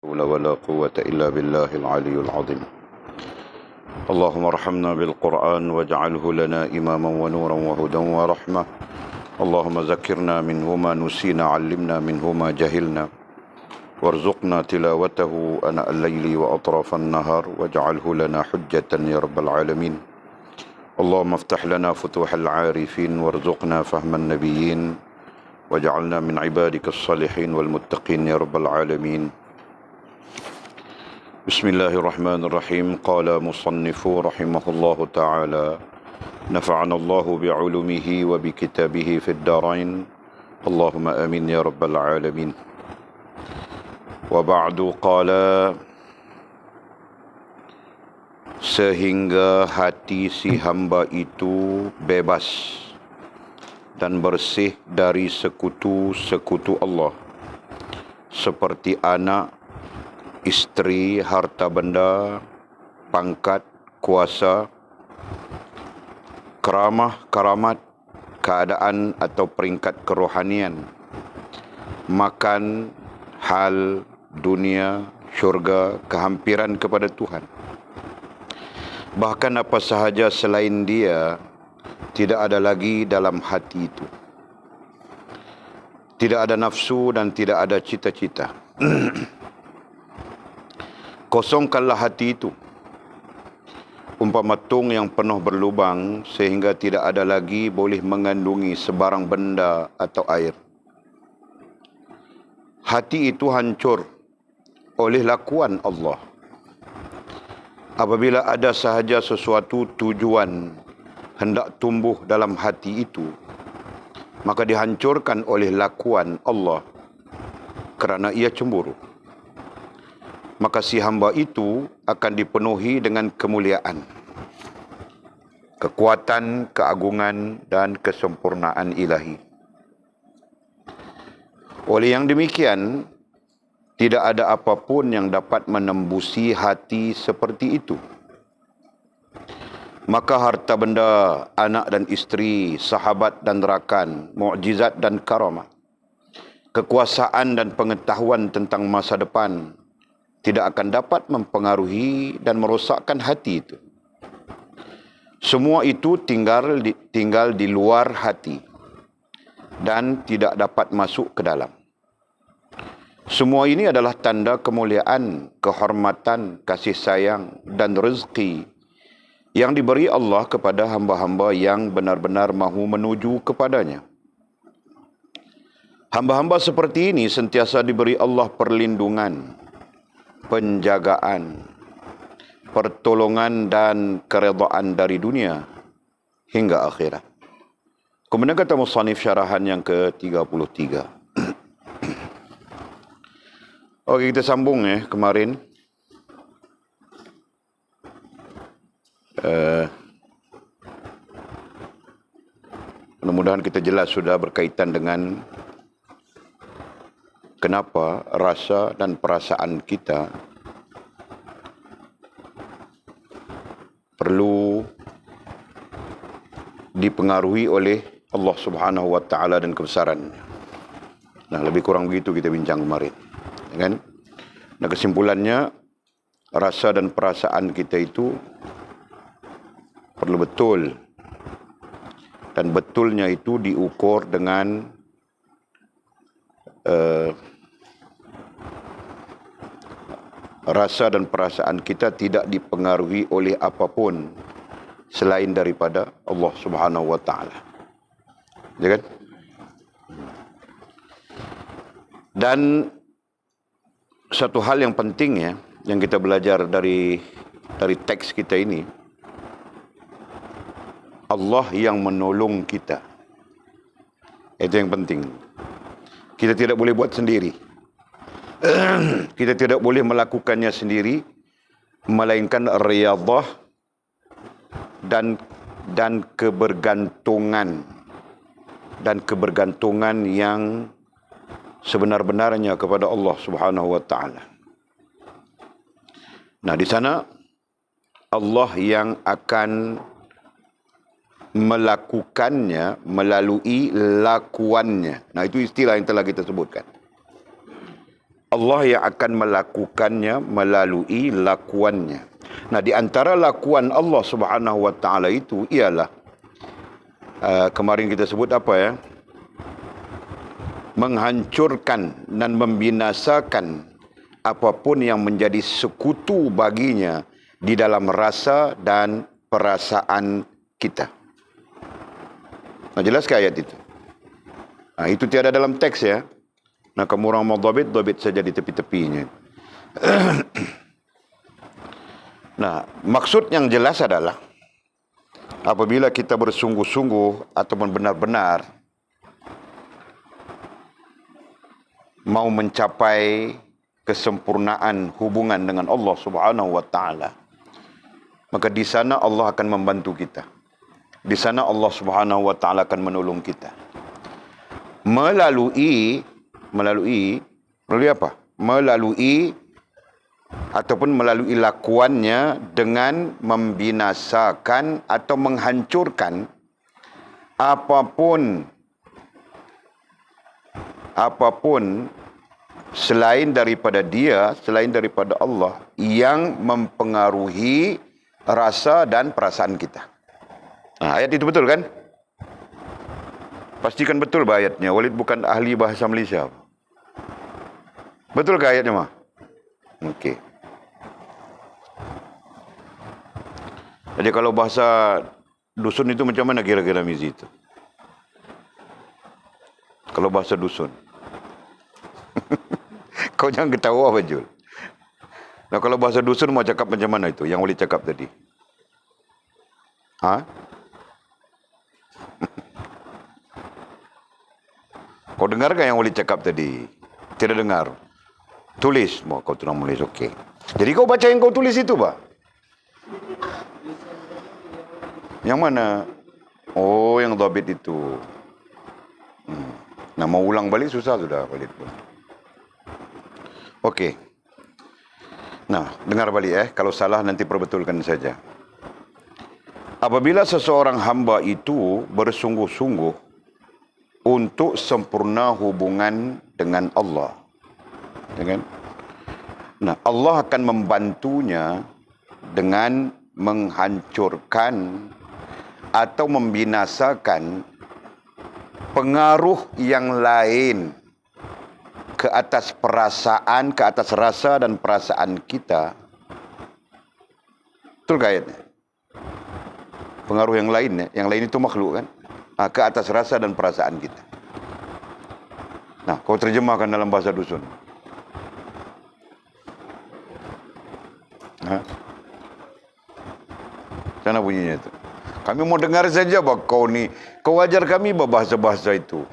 حول ولا قوة إلا بالله العلي العظيم. اللهم ارحمنا بالقرآن واجعله لنا إماما ونورا وهدى ورحمة. اللهم ذكرنا منه ما نسينا، علمنا منه ما جهلنا، وارزقنا تلاوته أناء الليل وأطراف النهار، واجعله لنا حجة يا رب العالمين. اللهم افتح لنا فتوح العارفين، وارزقنا فهم النبيين، واجعلنا من عبادك الصالحين والمتقين يا رب العالمين. بسم الله الرحمن الرحيم. قال مصنف رحمه الله تعالى: نفعنا الله بعلومه وبكتابه في الدارين، اللهم آمين يا رب العالمين. وبعد قال: sehingga hati si hamba itu bebas dan bersih dari sekutu-sekutu Allah, seperti anak, isteri, harta benda, pangkat, kuasa, karamat, keadaan atau peringkat kerohanian, makan, hal, dunia, syurga, kehampiran kepada Tuhan. Bahkan apa sahaja selain Dia tidak ada lagi dalam hati itu. Tidak ada nafsu dan tidak ada cita-cita. Kosongkanlah hati itu, umpama tung yang penuh berlubang, sehingga tidak ada lagi boleh mengandungi sebarang benda atau air. Hati itu hancur oleh lakuan Allah. Apabila ada sahaja sesuatu tujuan hendak tumbuh dalam hati itu, maka dihancurkan oleh lakuan Allah kerana ia cemburu. Maka si hamba itu akan dipenuhi dengan kemuliaan, kekuatan, keagungan dan kesempurnaan ilahi. Oleh yang demikian, tidak ada apapun yang dapat menembusi hati seperti itu. Maka harta benda, anak dan isteri, sahabat dan rakan, mukjizat dan karamah, kekuasaan dan pengetahuan tentang masa depan tidak akan dapat mempengaruhi dan merosakkan hati itu. Semua itu tinggal di luar hati dan tidak dapat masuk ke dalam. Semua ini adalah tanda kemuliaan, kehormatan, kasih sayang dan rezeki yang diberi Allah kepada hamba-hamba yang benar-benar mahu menuju kepadanya. Hamba-hamba seperti ini sentiasa diberi Allah perlindungan, penjagaan, pertolongan dan keredaan dari dunia hingga akhirat. Kemudian kata musannif syarahan yang ke-33. Okey, kita sambung kemarin. Mudah-mudahan kita jelas sudah berkaitan dengan kenapa rasa dan perasaan kita perlu dipengaruhi oleh Allah Subhanahu wa taala dan kebesaran. Nah, lebih kurang begitu kita bincang kemarin. Kan? Nah, kesimpulannya, rasa dan perasaan kita itu perlu betul, dan betulnya itu diukur dengan rasa dan perasaan kita tidak dipengaruhi oleh apapun selain daripada Allah Subhanahu wa taala. Ya kan? Dan satu hal yang penting yang kita belajar dari teks kita ini, Allah yang menolong kita. Itu yang penting. Kita tidak boleh buat sendiri. Kita tidak boleh melakukannya sendiri, melainkan riyadhah dan kebergantungan yang sebenar-benarnya kepada Allah Subhanahu wa taala. Nah, di sana Allah yang akan melakukannya melalui lakuannya. Nah, itu istilah yang telah kita sebutkan. Allah yang akan melakukannya melalui lakuannya. Nah, di antara lakuan Allah Subhanahu wa taala itu ialah kemarin kita sebut apa ya? Menghancurkan dan membinasakan apapun yang menjadi sekutu baginya di dalam rasa dan perasaan kita. Nah, jelas ke ayat itu? Nah, itu tiada dalam teks ya. Nah, kamu orang mau dobit saja di tepi-tepinya. Nah, maksud yang jelas adalah apabila kita bersungguh-sungguh ataupun benar-benar mau mencapai kesempurnaan hubungan dengan Allah Subhanahu wa taala, maka di sana Allah akan membantu kita. Di sana Allah Subhanahu wa taala akan menolong kita. Melalui apa? Melalui ataupun melalui lakuannya dengan membinasakan atau menghancurkan apapun selain daripada dia, selain daripada Allah yang mempengaruhi rasa dan perasaan kita. Nah, ayat itu betul kan? Pastikan betul bah ayatnya. Walid bukan ahli bahasa Malaysia. Betul ke ayatnya mah? Okey. Jadi kalau bahasa dusun itu macam mana kira-kira Mizi itu? Kalau bahasa dusun. Kau jangan ketawa Bajul. Nah, kalau bahasa dusun mau cakap macam mana itu? Yang Walid cakap tadi. Ha? Kau dengar kan yang Walid cakap tadi? Tidak dengar. Tulis. Mau kau tulis menulis, okey. Jadi kau baca yang kau tulis itu, Pak? Yang mana? Oh, yang dhabit itu. Nah, mau ulang balik susah sudah Walid pun. Okey. Nah, dengar balik kalau salah nanti perbetulkan saja. Apabila seseorang hamba itu bersungguh-sungguh untuk sempurna hubungan dengan Allah, ya kan? Nah, Allah akan membantunya dengan menghancurkan atau membinasakan pengaruh yang lain ke atas perasaan, ke atas rasa dan perasaan kita. Betul ayatnya? Pengaruh yang lain, yang lain itu makhluk kan? Ke atas rasa dan perasaan kita. Nah, kau terjemahkan dalam bahasa dusun. Sana bunyinya itu. Kami mau dengar saja bah kau ni. Kau ajar kami bah bahasa-bahasa itu.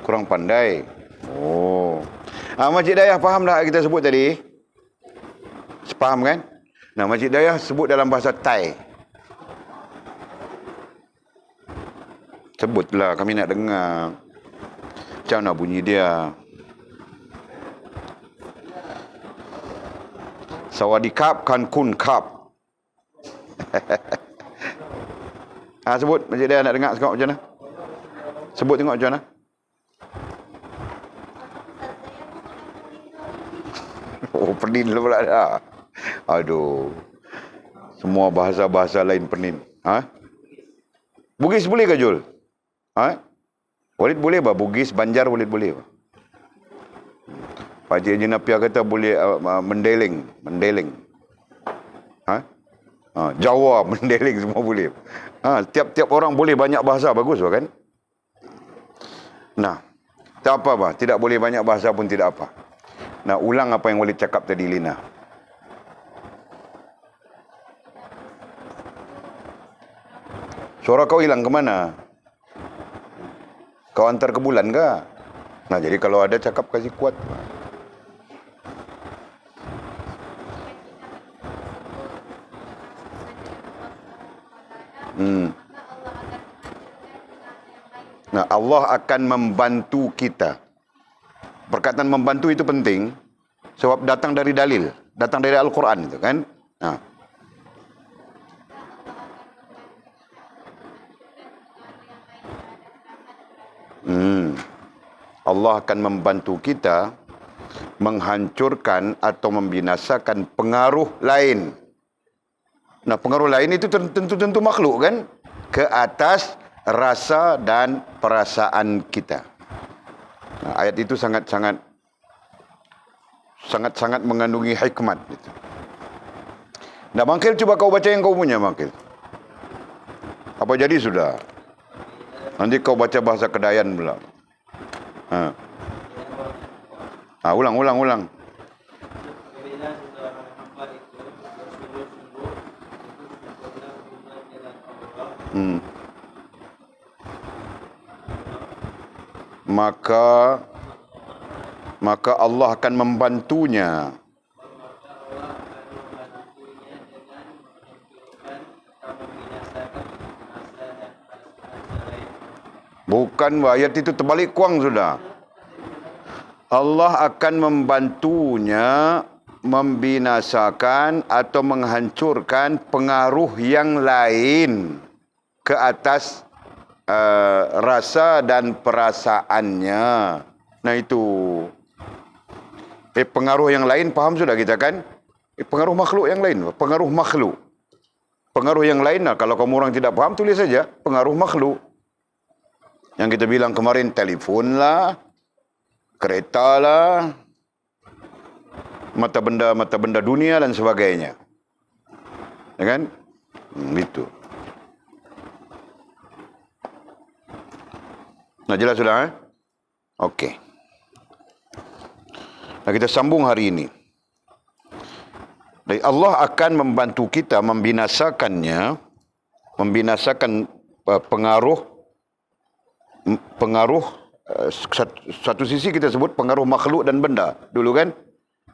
Kurang pandai. Oh. Masjid Dayah faham tak kita sebut tadi? Faham kan? Nah, Masjid Dayah sebut dalam bahasa Thai. Sebutlah, kami nak dengar. Macam mana bunyi dia? Sawadikap kan kun kap. Sebut Masjid Dayah nak dengar tengok macam mana? Sebut tengok macam mana? Oh, penin pula dah. Aduh. Semua bahasa-bahasa lain penin. Bugis boleh ke Jul? Walid boleh bah? Bugis, Banjar Walid boleh bah? Pak Haji Haji Napiah kata boleh mendeling. Jawa, mendeling semua boleh. Tiap-tiap orang boleh banyak bahasa, bagus bah kan? Nah, tak apa bah, tidak boleh banyak bahasa pun tidak apa. Nah, ulang apa yang Walid cakap tadi, Lina. Suara kau hilang ke mana? Kau hantar ke bulan ke? Nah, jadi kalau ada cakap kasih kuat. Nah, Allah akan membantu kita. Perkataan membantu itu penting sebab datang dari dalil, datang dari Al-Quran itu kan. Allah akan membantu kita menghancurkan atau membinasakan pengaruh lain. Nah, pengaruh lain itu tentu makhluk kan? Ke atas rasa dan perasaan kita. Nah, ayat itu sangat-sangat mengandungi hikmat. Nah, Mangkil, coba kau baca yang kau punya, Mangkil. Apa jadi sudah? Nanti kau baca bahasa Kedayan pula. Ulang. Maka Allah akan membantunya. Bukan, ayat itu terbalik kuang sudah. Allah akan membantunya membinasakan atau menghancurkan pengaruh yang lain ke atas rasa dan perasaannya. Nah itu. Pengaruh yang lain paham sudah kita kan? Pengaruh makhluk yang lain. Pengaruh makhluk. Pengaruh yang lain, nah, kalau kamu orang tidak paham, tulis saja. Pengaruh makhluk. Yang kita bilang kemarin, telefon lah, kereta lah, mata benda dunia dan sebagainya. Ya kan? Gitu. Nah, jelas sudah, Okey. Nah, kita sambung hari ini. Dan Allah akan membantu kita membinasakan pengaruh satu sisi kita sebut pengaruh makhluk dan benda dulu kan.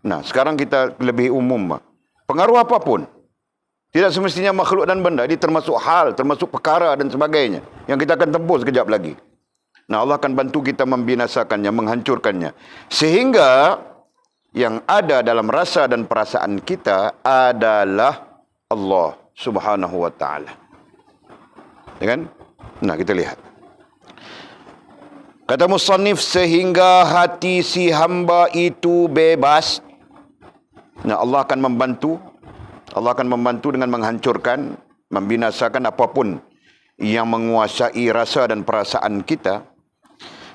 Nah, sekarang kita lebih umum. Pengaruh apapun. Tidak semestinya makhluk dan benda. Ini termasuk hal, termasuk perkara dan sebagainya. Yang kita akan tembus sekejap lagi. Nah, Allah akan bantu kita membinasakannya, menghancurkannya. Sehingga yang ada dalam rasa dan perasaan kita adalah Allah Subhanahu wa ta'ala. Ya kan? Nah, kita lihat. Kata musannif, sehingga hati si hamba itu bebas. Nah, Allah akan membantu. Allah akan membantu dengan menghancurkan, membinasakan apapun yang menguasai rasa dan perasaan kita.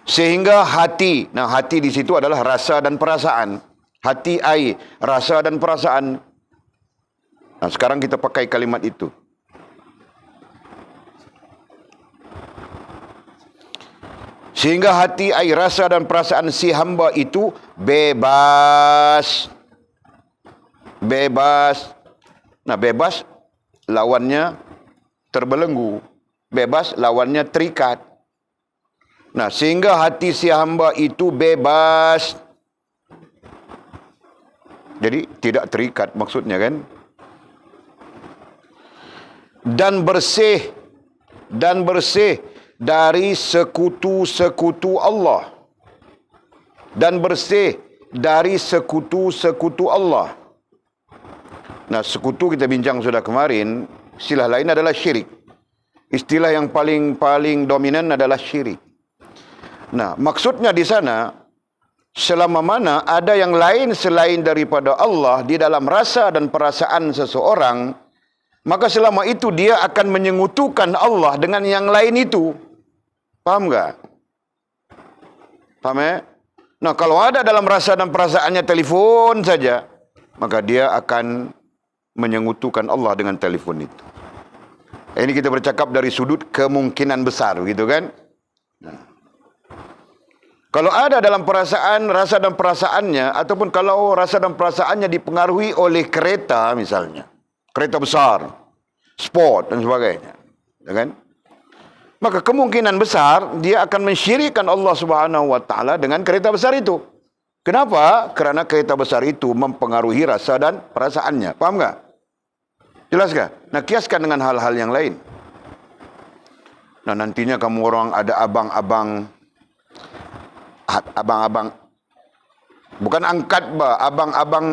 Sehingga hati, nah hati di situ adalah rasa dan perasaan. Hati ai, rasa dan perasaan. Nah, sekarang kita pakai kalimat itu. Sehingga hati ai, rasa dan perasaan si hamba itu bebas. Bebas. Nah, bebas lawannya terbelenggu. Bebas lawannya terikat. Nah, sehingga hati si hamba itu bebas. Jadi tidak terikat maksudnya kan? Dan bersih dari sekutu-sekutu Allah. Dan bersih dari sekutu-sekutu Allah. Nah, sekutu kita bincang sudah kemarin, istilah lain adalah syirik. Istilah yang paling dominan adalah syirik. Nah, maksudnya di sana, selama mana ada yang lain selain daripada Allah di dalam rasa dan perasaan seseorang, maka selama itu dia akan menyengutukan Allah dengan yang lain itu. Paham tak? Paham ya? Nah, kalau ada dalam rasa dan perasaannya telefon saja, maka dia akan menyengutukan Allah dengan telefon itu. Ini kita bercakap dari sudut kemungkinan besar, gitu kan? Nah. Kalau ada dalam perasaan, rasa dan perasaannya, ataupun kalau rasa dan perasaannya dipengaruhi oleh kereta misalnya, kereta besar, sport dan sebagainya, ya kan? Maka kemungkinan besar dia akan mensyirikkan Allah Subhanahu wa taala dengan kereta besar itu. Kenapa? Karena kereta besar itu mempengaruhi rasa dan perasaannya. Paham enggak? Jelas enggak? Nah, kiaskan dengan hal-hal yang lain. Nah, nantinya kamu orang ada abang-abang, bukan angkat bah, abang-abang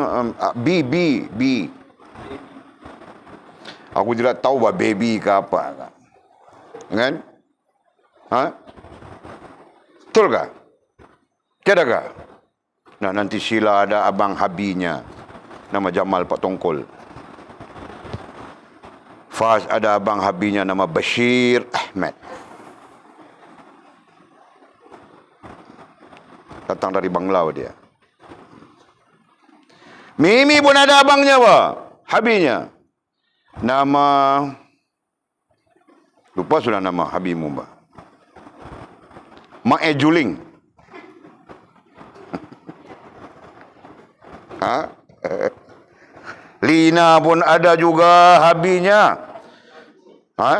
B. Aku tidak tahu bah baby ke apa kan? Ha? Betul kah? Tiada kah? Nah, nanti Sheila ada abang Habinya, nama Jamal Pak Tongkol. Faz ada abang Habinya, nama Bashir Ahmad. Datang dari Banglau dia. Mimi pun ada abangnya, Pak. Habinya. Nama... Lupa sudah nama Habimu, Pak. Mak Juling. Ha? Lina pun ada juga Habinya. Ha?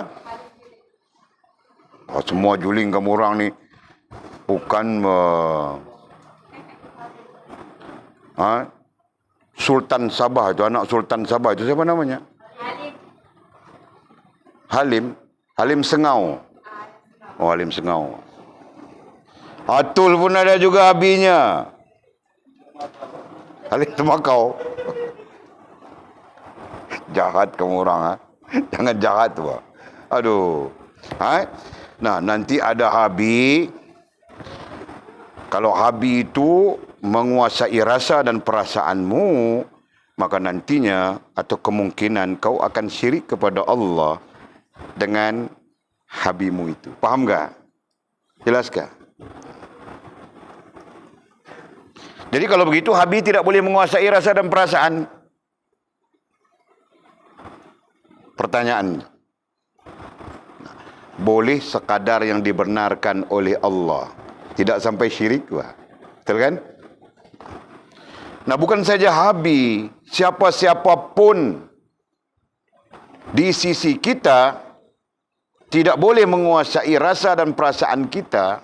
Oh, semua juling kamu orang ni. Bukan... Sultan Sabah itu, anak Sultan Sabah itu siapa namanya? Halim. Halim Sengau. Oh, Halim Sengau. Atul pun ada juga Habinya. Halim Temakau. Jahat kamu orang, ha? Jangan jahat, Pak. Aduh. Nah, nanti ada Habi. Kalau Habi itu menguasai rasa dan perasaanmu, maka nantinya atau kemungkinan kau akan syirik kepada Allah dengan Habimu itu. Faham tak? Jelaskah? Jadi kalau begitu Habi tidak boleh menguasai rasa dan perasaan. Pertanyaan. Boleh sekadar yang dibenarkan oleh Allah. Tidak sampai syirik, Pak. Betul kan? Nah, bukan saja Habi, siapa-siapa pun di sisi kita tidak boleh menguasai rasa dan perasaan kita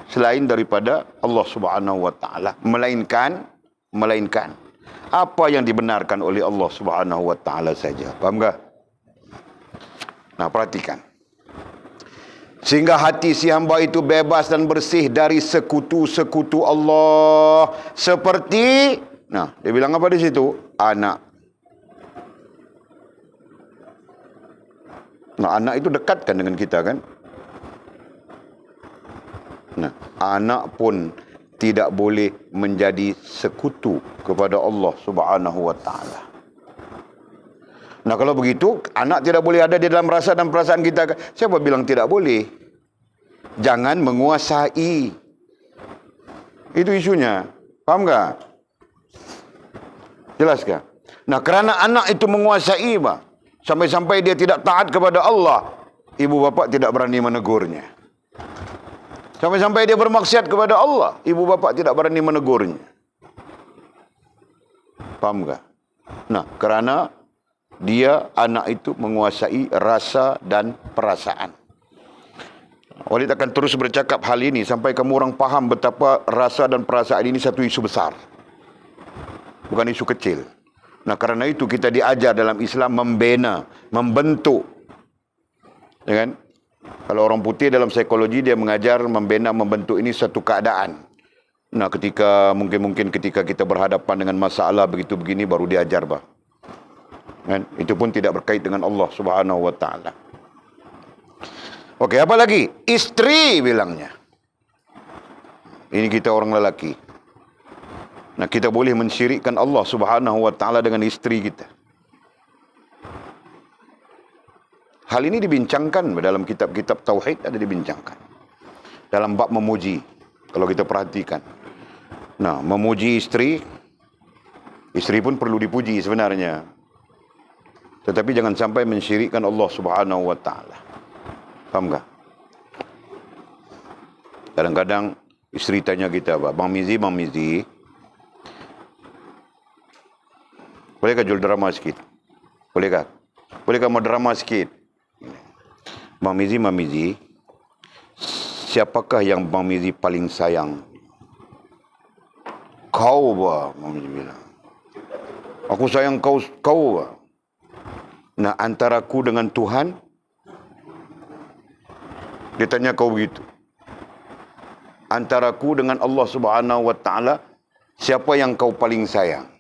selain daripada Allah Subhanahu wa taala, melainkan apa yang dibenarkan oleh Allah Subhanahu wa taala saja. Faham tak? Nah, perhatikan. Sehingga hati si hamba itu bebas dan bersih dari sekutu-sekutu Allah. Seperti, nah, dia bilang apa di situ? Anak. Nah, anak itu dekat kan dengan kita kan? Nah, anak pun tidak boleh menjadi sekutu kepada Allah Subhanahu wa taala. Nah, kalau begitu, anak tidak boleh ada di dalam rasa dan perasaan kita. Siapa bilang tidak boleh? Jangan menguasai. Itu isunya. Faham tak? Jelaskah? Nah, kerana anak itu menguasai, Pak, sampai-sampai dia tidak taat kepada Allah, ibu bapa tidak berani menegurnya. Sampai-sampai dia bermaksiat kepada Allah, ibu bapa tidak berani menegurnya. Faham tak? Nah, kerana dia, anak itu menguasai rasa dan perasaan. Walid akan terus bercakap hal ini sampai kamu orang faham betapa rasa dan perasaan ini satu isu besar. Bukan isu kecil. Nah, kerana itu kita diajar dalam Islam membina, membentuk. Ya kan? Kalau orang putih dalam psikologi dia mengajar membina, membentuk ini satu keadaan. Nah, mungkin ketika kita berhadapan dengan masalah begitu begini baru diajar, Pak. Kan? Itu pun tidak berkait dengan Allah Subhanahu wa taala. Okey, apa lagi? Istri bilangnya. Ini kita orang lelaki. Nah, kita boleh mensyirikkan Allah Subhanahu wa taala dengan istri kita. Hal ini dibincangkan dalam kitab-kitab tauhid, ada dibincangkan. Dalam bab memuji, kalau kita perhatikan. Nah, memuji istri pun perlu dipuji sebenarnya. Tetapi jangan sampai mensyirikkan Allah Subhanahu wa taala. Faham tak? Kadang-kadang isteri tanya kita, Bang Mizi, bolehkah jual drama sikit? Bolehkah? Bolehkah mau drama sikit? Bang Mizi, siapakah yang Bang Mizi paling sayang? Kau, Bang Mizi bilang. Aku sayang kau, Bang. Nah, antaraku dengan Tuhan, dia tanya kau begitu. Antaraku dengan Allah Subhanahu wa taala, siapa yang kau paling sayang?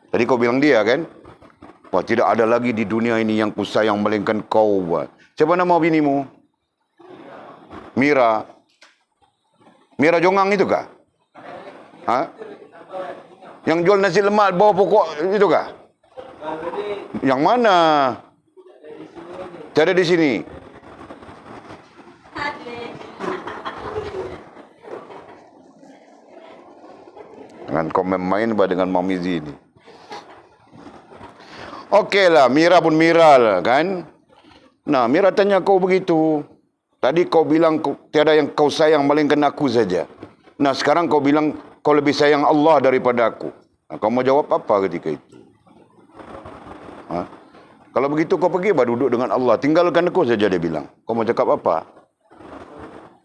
Tadi kau bilang dia kan? Wah, tidak ada lagi di dunia ini yang ku sayang melainkan kau. Siapa nama binimu? Mira. Mira Jongang itu kah? Ha? Yang jual nasi lemak bawah pokok itu kah? Yang mana? Tiada di sini. Dengan kau main dengan Mamizi ini. Okeylah, Mira pun Mira lah kan. Nah, Mira tanya kau begitu. Tadi kau bilang tiada yang kau sayang melainkan aku saja. Nah, sekarang kau bilang kau lebih sayang Allah daripada aku. Nah, kau mau jawab apa ketika itu? Ha? Kalau begitu kau pergi baru duduk dengan Allah. Tinggalkan aku saja, dia bilang. Kau mau cakap apa?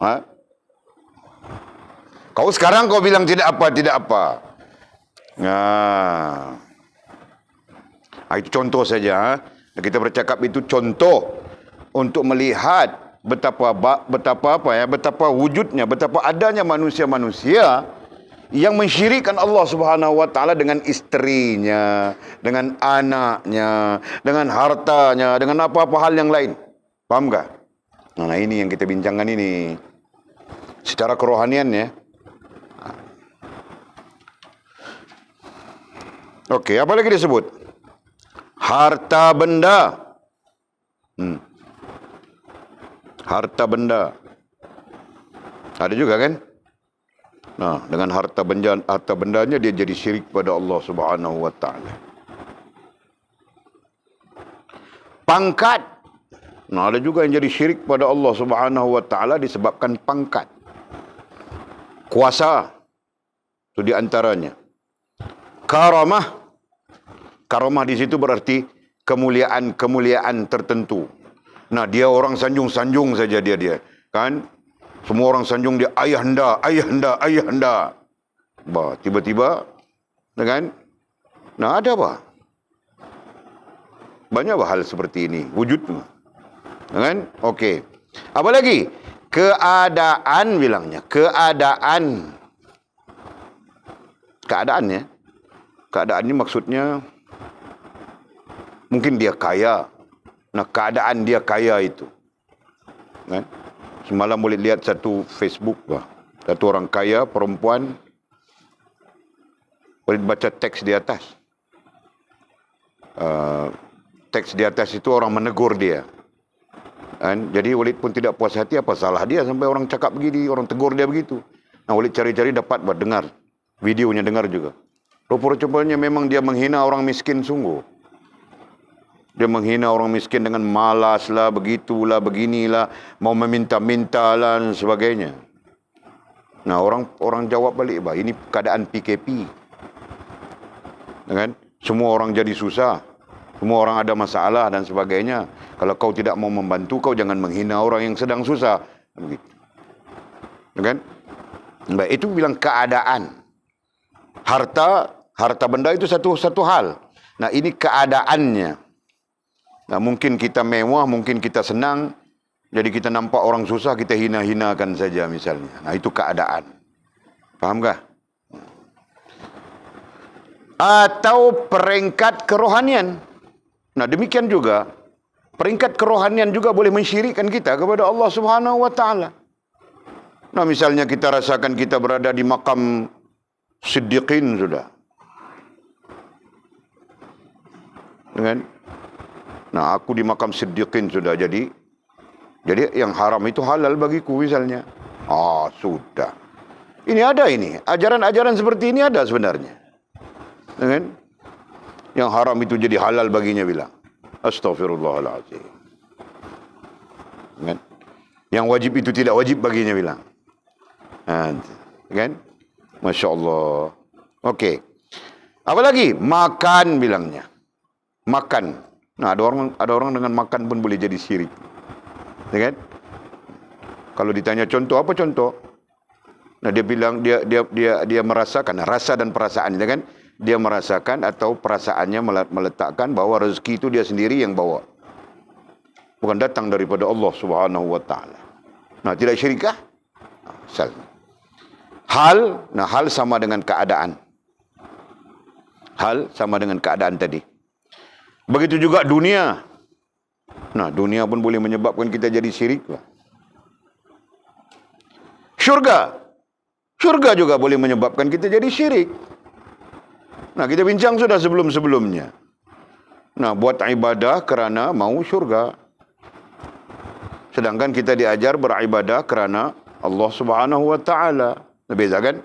Ha? Kau sekarang kau bilang tidak apa, tidak apa. Nah, itu contoh saja. Ha? Kita bercakap itu contoh untuk melihat betapa wujudnya, betapa adanya manusia-manusia yang mensyirikkan Allah Subhanahu wa taala dengan istrinya, dengan anaknya, dengan hartanya, dengan apa-apa hal yang lain. Faham tak? Nah, ini yang kita bincangkan ini. Secara kerohaniannya. Okey, apa lagi disebut? Harta benda. Harta benda. Ada juga kan? Nah, dengan harta bendanya dia jadi syirik pada Allah Subhanahu wa taala. Pangkat. Nah, ada juga yang jadi syirik pada Allah Subhanahu wa taala disebabkan pangkat. Kuasa. Itu di antaranya. Karamah. Karamah di situ berarti kemuliaan tertentu. Nah, dia orang sanjung saja dia. Kan? Semua orang sanjung dia ayahanda. Bah, tiba-tiba kan? Nah, ada apa? Banyak hal seperti ini wujudnya. Kan? Okey. Apa lagi? Keadaan bilangnya. Keadaan ya. Keadaan ini maksudnya mungkin dia kaya. Nah, keadaan dia kaya itu. Kan? Semalam boleh lihat satu Facebook. Satu orang kaya, perempuan. Boleh baca teks di atas. Teks di atas itu orang menegur dia. Kan? Jadi Walid pun tidak puas hati, apa salah dia sampai orang cakap begini, orang tegur dia begitu. Nah, Walid cari-cari dapat dengar. Videonya dengar juga. Rupa-rupanya memang dia menghina orang miskin sungguh. Dia menghina orang miskin dengan malas lah, begitulah, beginilah, mau meminta-minta lah dan sebagainya. Nah, orang jawab balik, bah, ini keadaan PKP. Kan? Semua orang jadi susah. Semua orang ada masalah dan sebagainya. Kalau kau tidak mau membantu, kau jangan menghina orang yang sedang susah. Begitu. Kan? Baik, itu bilang keadaan. Harta benda itu satu hal. Nah, ini keadaannya. Nah, mungkin kita mewah, mungkin kita senang. Jadi kita nampak orang susah, kita hina-hinakan saja misalnya. Nah, itu keadaan. Fahamkah? Atau peringkat kerohanian. Nah, demikian juga. Peringkat kerohanian juga boleh mensyirikkan kita kepada Allah Subhanahu wa taala. Nah, misalnya kita rasakan kita berada di makam siddiqin sudah. Dengan nah, aku di makam siddiqin sudah, jadi yang haram itu halal bagiku misalnya. Sudah. Ini ada ini. Ajaran-ajaran seperti ini ada sebenarnya. Kan? Yang haram itu jadi halal baginya bilang. Astaghfirullahaladzim. Kan? Yang wajib itu tidak wajib baginya bilang. Kan? Masya Allah. Okey. Apa lagi? Makan bilangnya. Makan. Nah, ada orang dengan makan pun boleh jadi syirik. Ya kan? Kalau ditanya contoh, apa contoh? Nah, dia bilang dia merasakan rasa dan perasaan, ya kan? Dia merasakan atau perasaannya meletakkan bahwa rezeki itu dia sendiri yang bawa. Bukan datang daripada Allah Subhanahu wa taala. Nah, tidak syirikah? Hal sama dengan keadaan. Hal sama dengan keadaan tadi. Begitu juga dunia. Nah, dunia pun boleh menyebabkan kita jadi syirik. Syurga. Syurga juga boleh menyebabkan kita jadi syirik. Nah, kita bincang sudah sebelum-sebelumnya. Nah, buat ibadah kerana mau syurga. Sedangkan kita diajar beribadah kerana Allah Subhanahu wa taala. Beza kan?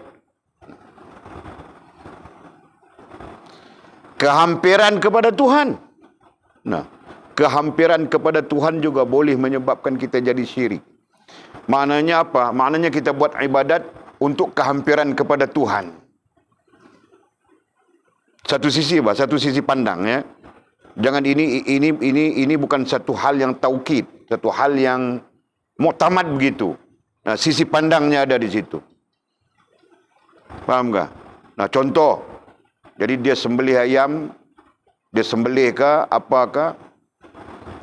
Kehampiran kepada Tuhan. Nah, kehampiran kepada Tuhan juga boleh menyebabkan kita jadi syirik. Maknanya apa? Maknanya kita buat ibadat untuk kehampiran kepada Tuhan. Satu sisi apa? Satu sisi pandang ya. Jangan ini bukan satu hal yang taukid, satu hal yang muktamad begitu. Nah, sisi pandangnya ada di situ. Faham tak? Nah, contoh. Jadi dia sembelih ayam, dia sembelih ke apakah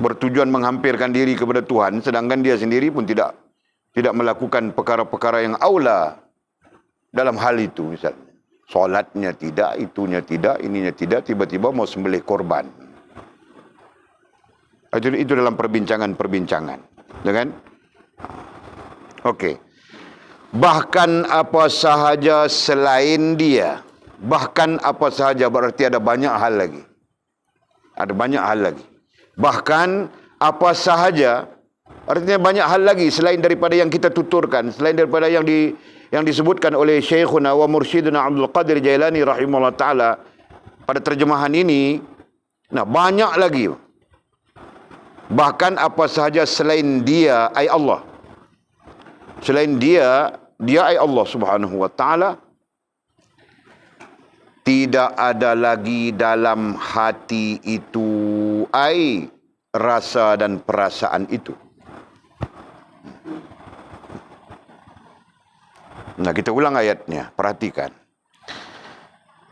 bertujuan menghampirkan diri kepada Tuhan, sedangkan dia sendiri pun tidak melakukan perkara-perkara yang aula dalam hal itu, misalnya solatnya tidak, itunya tidak, ininya tidak, tiba-tiba mau sembelih korban. Itu dalam perbincangan, ya kan? Okey. Bahkan apa sahaja selain dia, bahkan apa sahaja berarti ada banyak hal lagi. Ada banyak hal lagi. Bahkan apa sahaja artinya banyak hal lagi selain daripada yang kita tuturkan, selain daripada yang disebutkan oleh Syekhuna wa Mursyiduna Abdul Qadir Jailani rahimahullah taala pada terjemahan ini. Nah, banyak lagi. Bahkan apa sahaja selain dia ai Allah. Selain dia ai Allah Subhanahu wa taala. Tidak ada lagi dalam hati itu ai rasa dan perasaan itu. Nah, kita ulang ayatnya, perhatikan.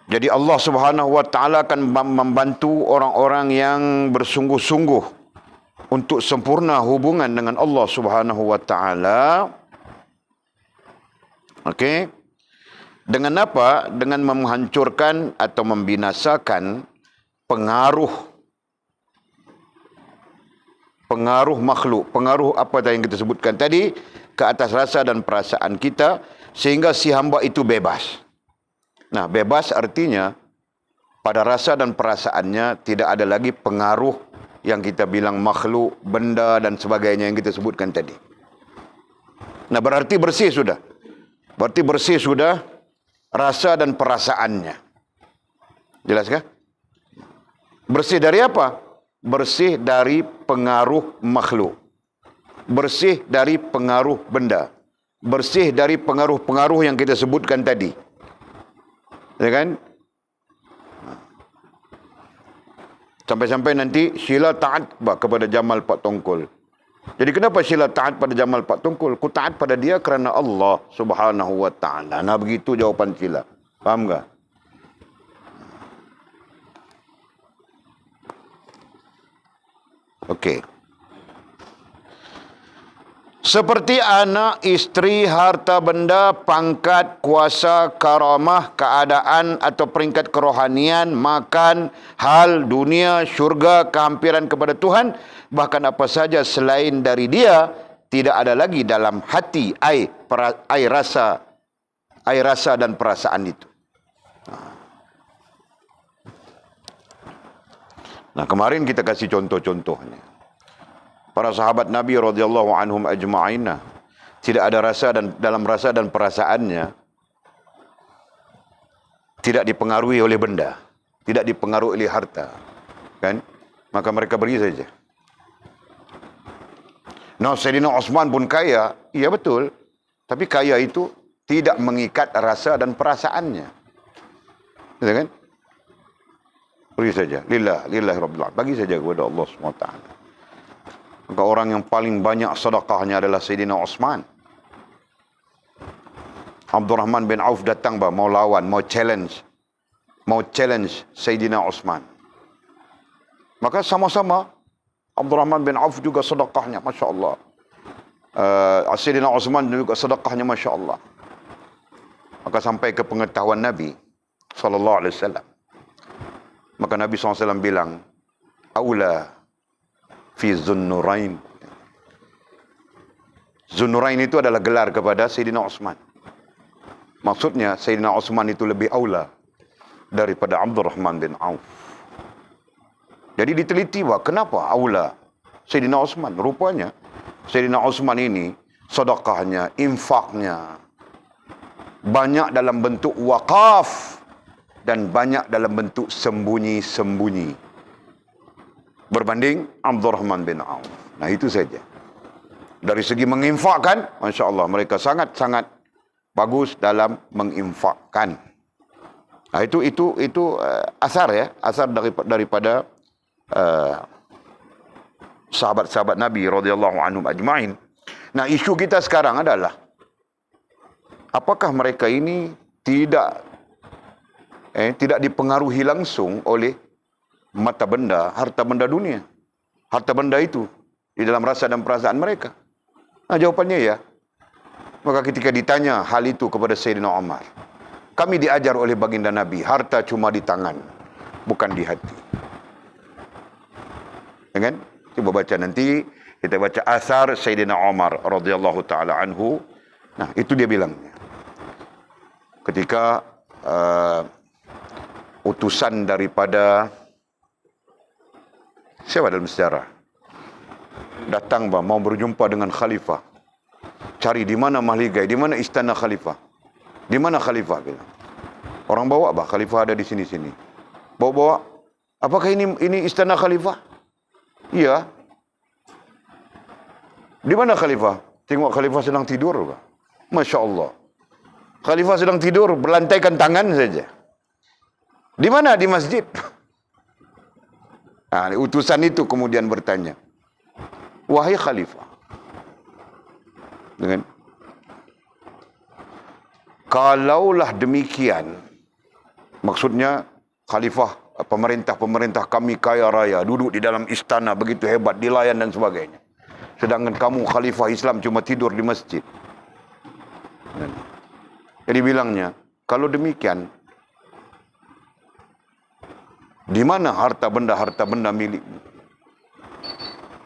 Jadi Allah Subhanahu wa taala akan membantu orang-orang yang bersungguh-sungguh untuk sempurna hubungan dengan Allah Subhanahu wa taala. Okey. Dengan apa? Dengan menghancurkan atau membinasakan pengaruh makhluk. Pengaruh apa yang kita sebutkan tadi ke atas rasa dan perasaan kita sehingga si hamba itu bebas. Nah, bebas artinya pada rasa dan perasaannya tidak ada lagi pengaruh yang kita bilang makhluk, benda dan sebagainya yang kita sebutkan tadi. Nah, berarti bersih sudah. Berarti bersih sudah rasa dan perasaannya. Jelas kah? Bersih dari apa? Bersih dari pengaruh makhluk. Bersih dari pengaruh benda. Bersih dari pengaruh-pengaruh yang kita sebutkan tadi. Ya kan? Sampai-sampai nanti sila taat kepada Jamal Pak Tongkol. Jadi kenapa sila taat pada Jamal Pak Tongkol? Ku taat pada dia kerana Allah Subhanahu wa taala. Nah, begitu jawapan sila. Faham tak? Okey. Seperti anak, isteri, harta benda, pangkat, kuasa, karamah, keadaan atau peringkat kerohanian, makan, hal, dunia, syurga, kehampiran kepada Tuhan, bahkan apa saja selain dari dia, tidak ada lagi dalam hati, ai rasa dan perasaan itu. Nah, kemarin kita kasih contoh-contohnya. Para sahabat Nabi radhiyallahu anhum ajma'in tidak ada rasa dan dalam rasa dan perasaannya tidak dipengaruhi oleh benda, tidak dipengaruhi oleh harta, kan? Maka mereka pergi saja. Nah, Sayyidina Osman pun kaya, iya betul, tapi kaya itu tidak mengikat rasa dan perasaannya, gitu kan? Pergi saja, lillahi rabbil alamin, bagi saja kepada Allah Subhanahu wa taala. Maka orang yang paling banyak sedekahnya adalah Sayyidina Osman. Abdurrahman bin Auf datang mau lawan, mau challenge Sayyidina Osman. Maka sama-sama Abdurrahman bin Auf juga sedekahnya, Masya Allah. Sayyidina Osman juga sedekahnya, Masya Allah. Maka sampai ke pengetahuan Nabi SAW. Maka Nabi SAW bilang, Aula fi Zunnurain. Zunnurain itu adalah gelar kepada Sayyidina Osman. Maksudnya Sayyidina Uthman itu lebih aula daripada Abdurrahman bin Auf. Jadi diteliti kenapa aula Sayyidina Uthman. Rupanya Sayyidina Uthman ini sedekahnya, infaknya banyak dalam bentuk wakaf dan banyak dalam bentuk sembunyi-sembunyi berbanding Abdurrahman bin Auf. Nah, itu saja. Dari segi menginfakkan, Masya Allah, mereka sangat-sangat bagus dalam menginfakkan. Nah, itu asar ya, asar daripada sahabat-sahabat Nabi radhiyallahu anhum ajma'in. Nah, isu kita sekarang adalah apakah mereka ini tidak dipengaruhi langsung oleh mata benda, harta benda dunia. Harta benda itu di dalam rasa dan perasaan mereka. Nah, jawapannya ya. Maka ketika ditanya hal itu kepada Sayyidina Umar, kami diajar oleh baginda Nabi, harta cuma di tangan, bukan di hati. Ya kan? Coba baca nanti, kita baca asar Sayyidina Umar radhiyallahu taala anhu. Nah, itu dia bilangnya. Ketika utusan daripada siapa dalam sejarah datang mau berjumpa dengan khalifah, cari di mana mahligai, di mana istana khalifah, di mana khalifah bilang. Orang bawa khalifah ada di sini-sini. Bawa. Apakah ini istana khalifah? Iya. Di mana khalifah? Tengok khalifah sedang tidur. Masya Allah. Khalifah sedang tidur, berlantaikan tangan saja. Di mana? Di masjid. Nah, utusan itu kemudian bertanya, wahai khalifah, dengan kalaulah demikian, maksudnya khalifah, pemerintah kami kaya raya, duduk di dalam istana begitu hebat, dilayan dan sebagainya. Sedangkan kamu khalifah Islam cuma tidur di masjid. Jadi bilangnya, kalau demikian, di mana harta benda milikmu?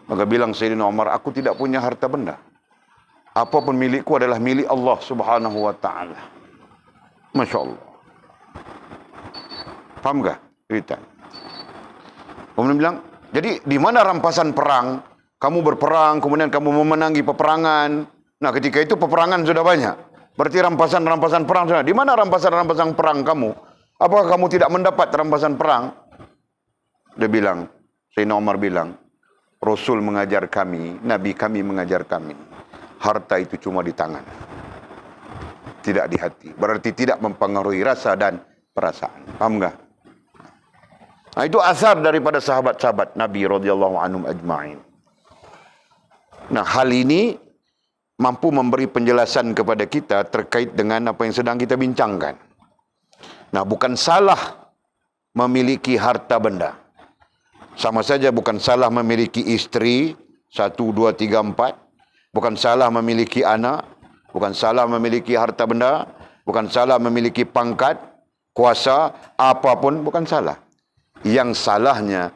Maka bilang Sayyidina Umar, aku tidak punya harta benda. Apapun milikku adalah milik Allah Subhanahu wa taala. Masya Allah. Faham gak cerita? Kemudian bilang, jadi di mana rampasan perang? Kamu berperang, kemudian kamu memenangi peperangan. Nah, ketika itu peperangan sudah banyak. Berarti rampasan perang sudah. Di mana rampasan perang kamu? Apakah kamu tidak mendapat rampasan perang? Dia bilang, Sayyidina Umar bilang, Rasul mengajar kami, Nabi kami mengajar kami, harta itu cuma di tangan, tidak di hati. Berarti tidak mempengaruhi rasa dan perasaan. Paham enggak? Nah, itu asar daripada sahabat-sahabat Nabi radhiyallahu anhum ajma'in. Nah, hal ini mampu memberi penjelasan kepada kita terkait dengan apa yang sedang kita bincangkan. Nah, bukan salah memiliki harta benda. Sama saja bukan salah memiliki istri 1, 2, 3, 4. Bukan salah memiliki anak. Bukan salah memiliki harta benda. Bukan salah memiliki pangkat, kuasa, apapun. Bukan salah. Yang salahnya,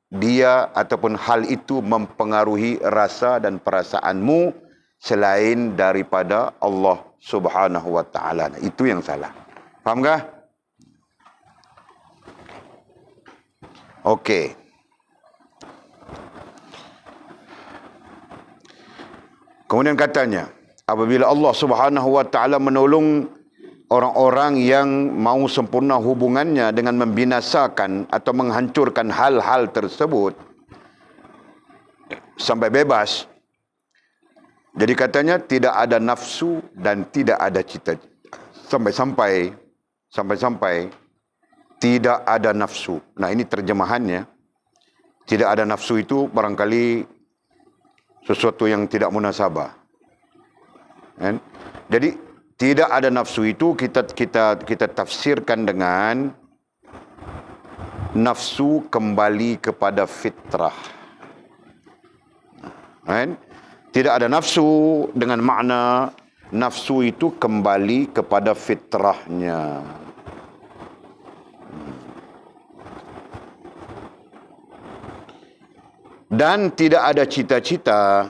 dia ataupun hal itu mempengaruhi rasa dan perasaanmu selain daripada Allah Subhanahu wa ta'ala. Itu yang salah. Faham kah? Okey. Kemudian katanya, apabila Allah Subhanahu wa taala menolong orang-orang yang mau sempurna hubungannya dengan membinasakan atau menghancurkan hal-hal tersebut sampai bebas. Jadi katanya tidak ada nafsu dan tidak ada cita-cita. Sampai-sampai tidak ada nafsu. Nah, ini terjemahannya. Tidak ada nafsu itu barangkali sesuatu yang tidak munasabah. Kan? Jadi tidak ada nafsu itu kita tafsirkan dengan nafsu kembali kepada fitrah. Kan? Tidak ada nafsu dengan makna nafsu itu kembali kepada fitrahnya. Dan tidak ada cita-cita.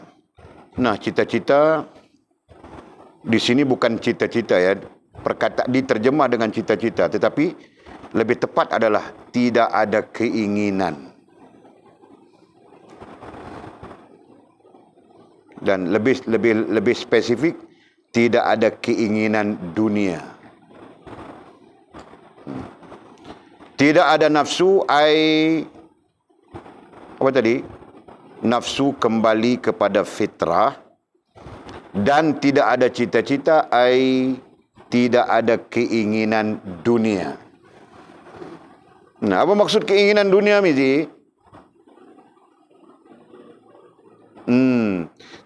Nah, cita-cita di sini bukan cita-cita ya. diterjemah dengan cita-cita, tetapi lebih tepat adalah tidak ada keinginan. Dan lebih spesifik, tidak ada keinginan dunia. Tidak ada nafsu, apa tadi? Nafsu kembali kepada fitrah, dan tidak ada cita-cita, tidak ada keinginan dunia. Nah, apa maksud keinginan dunia, Mizi?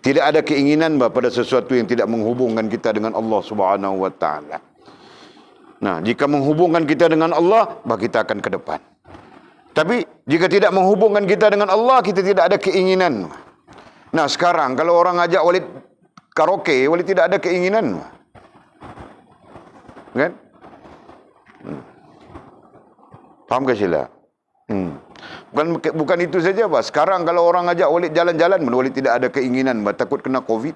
Tidak ada keinginan pada sesuatu yang tidak menghubungkan kita dengan Allah Subhanahu wa taala. Nah, jika menghubungkan kita dengan Allah, kita akan ke depan. Tapi jika tidak menghubungkan kita dengan Allah, kita tidak ada keinginan. Nah, sekarang kalau orang ajak Walid karaoke, Walid tidak ada keinginan. Kan? Faham ke sila? Bukan itu saja, Pak. Sekarang kalau orang ajak Walid jalan-jalan, Walid tidak ada keinginan, takut kena COVID.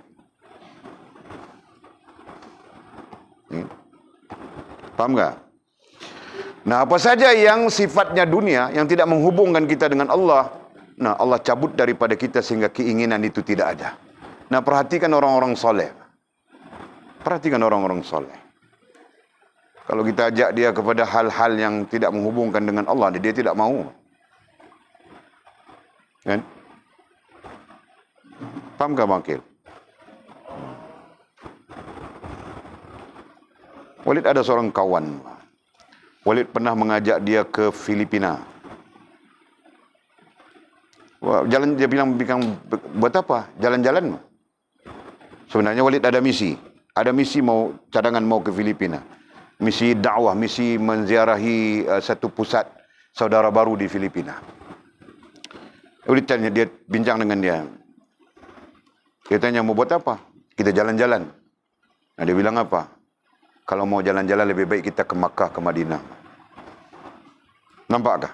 Faham tak? Nah, apa saja yang sifatnya dunia, yang tidak menghubungkan kita dengan Allah, nah, Allah cabut daripada kita sehingga keinginan itu tidak ada. Nah, perhatikan orang-orang soleh. Perhatikan orang-orang soleh. Kalau kita ajak dia kepada hal-hal yang tidak menghubungkan dengan Allah, dia tidak mau. Kan? Faham tak, Bangkil? Walid ada seorang kawan. Walid pernah mengajak dia ke Filipina. Jalan, dia bilang, buat apa? Jalan-jalan. Sebenarnya Walid ada misi. Ada misi cadangan mau ke Filipina. Misi dakwah, misi menziarahi satu pusat saudara baru di Filipina. Walid tanya, dia bincang dengan dia. Dia tanya, mau buat apa? Kita jalan-jalan. Nah, dia bilang apa? Kalau mau jalan-jalan lebih baik kita ke Makkah, ke Madinah. Nampakkah?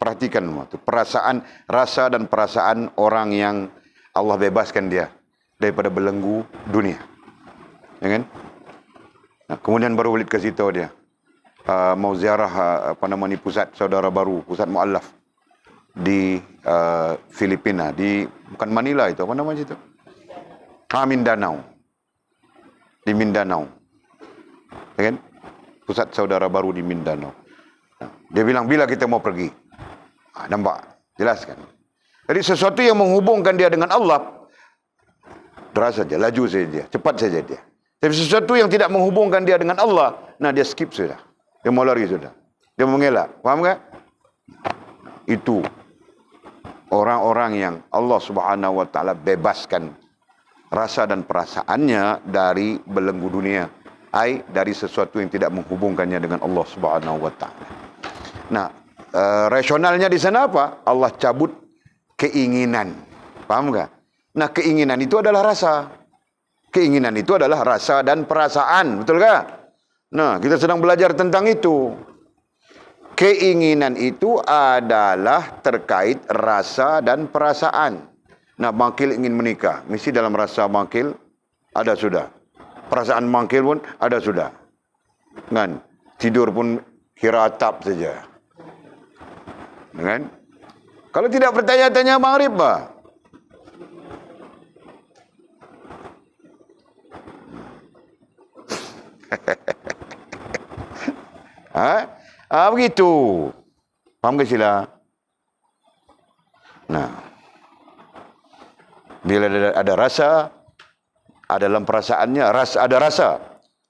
Perhatikan perasaan, rasa dan perasaan orang yang Allah bebaskan dia daripada belenggu dunia. Ya kan? Nah, kemudian baru Walid kasih tahu dia mau ziarah pusat saudara baru, pusat mu'allaf di Filipina, di bukan Manila itu, apa namanya itu? Mindanao. Di Mindanao. Ya kan? Pusat saudara baru di Mindanao. Nah, dia bilang, bila kita mau pergi? Nampak? Jelaskan. Jadi sesuatu yang menghubungkan dia dengan Allah, deras saja, laju saja, cepat saja dia. Tapi sesuatu yang tidak menghubungkan dia dengan Allah, nah dia skip sudah. Dia mau lari sudah. Dia mengelak. Faham tak? Itu orang-orang yang Allah Subhanahu wa taala bebaskan rasa dan perasaannya dari belenggu dunia. Dari sesuatu yang tidak menghubungkannya dengan Allah Subhanahu wa taala. Nah, rasionalnya di sana apa? Allah cabut keinginan. Paham tak? Nah, keinginan itu adalah rasa. Keinginan itu adalah rasa dan perasaan, betul tak? Nah, kita sedang belajar tentang itu. Keinginan itu adalah terkait rasa dan perasaan. Nah, Bangkil ingin menikah, mesti dalam rasa Bangkil ada sudah. Perasaan Bangkil pun ada sudah. Kan? Tidur pun kira atap saja. Kan? Kalau tidak bertanya-tanya maghrib, Pak. Begitu. Faham ke sila? Nah, bila ada rasa, ada dalam perasaannya, ada rasa.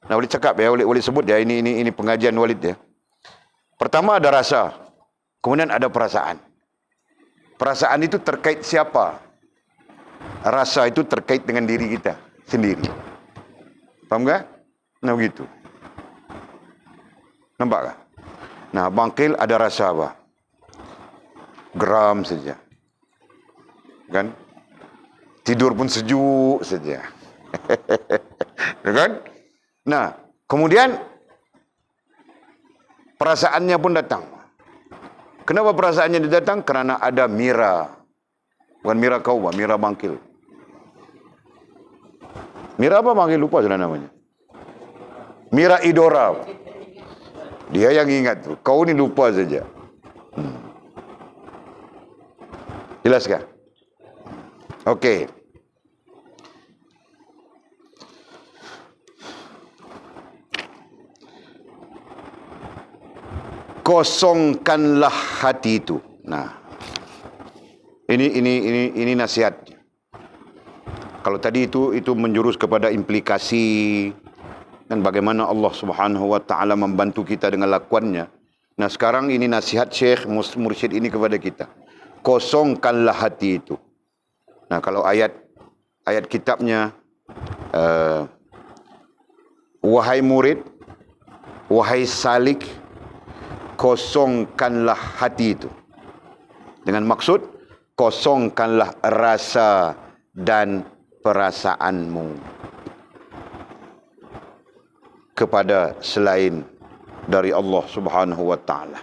Nah, Walid cakap ya, Walid sebut ya, ini pengajian Walid ya. Pertama ada rasa, kemudian ada perasaan. Perasaan itu terkait siapa? Rasa itu terkait dengan diri kita sendiri. Faham tak? Nah, begitu. Nampak tak? Nah, Bangkil ada rasa apa? Geram saja. Kan? Tidur pun sejuk saja. Kan? Nah, kemudian perasaannya pun datang. Kenapa perasaannya datang? Kerana ada Mira. Bukan Mira kau, Mira Bangkil. Mira apa Bangkil? Lupa sudah namanya. Mira Idora. Dia yang ingat tu. Kau ni lupa saja. Jelas kah? Okey. Kosongkanlah hati itu. Nah. Ini nasihat. Kalau tadi itu menjurus kepada implikasi dan bagaimana Allah Subhanahu wa taala membantu kita dengan lakuannya. Nah, sekarang ini nasihat Syekh Mursyid ini kepada kita. Kosongkanlah hati itu. Nah, kalau ayat kitabnya wahai murid, wahai salik, kosongkanlah hati itu. Dengan maksud kosongkanlah rasa dan perasaanmu kepada selain dari Allah Subhanahu wa taala.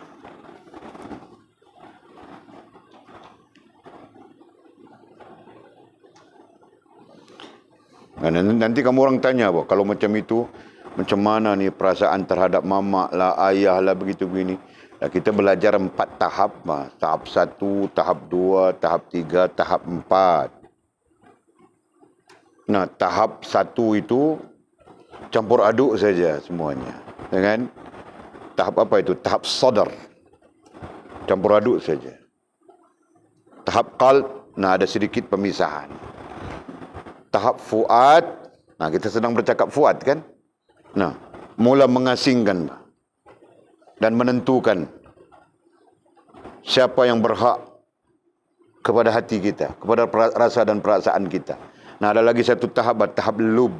Nanti kamu orang tanya, kalau macam itu, macam mana ni perasaan terhadap mama lah, ayah lah, begitu begini. Kita belajar 4 tahap. Tahap 1, tahap 2, tahap 3, tahap 4. Nah, tahap 1 itu campur aduk saja semuanya. Kan? Tahap apa itu? Tahap sadar. Campur aduk saja. Tahap qalb, nah ada sedikit pemisahan. Tahap fuad, nah kita sedang bercakap fuad kan? Nah, mula mengasingkan dan menentukan siapa yang berhak kepada hati kita, kepada rasa dan perasaan kita. Nah, ada lagi satu tahap, tahap lub.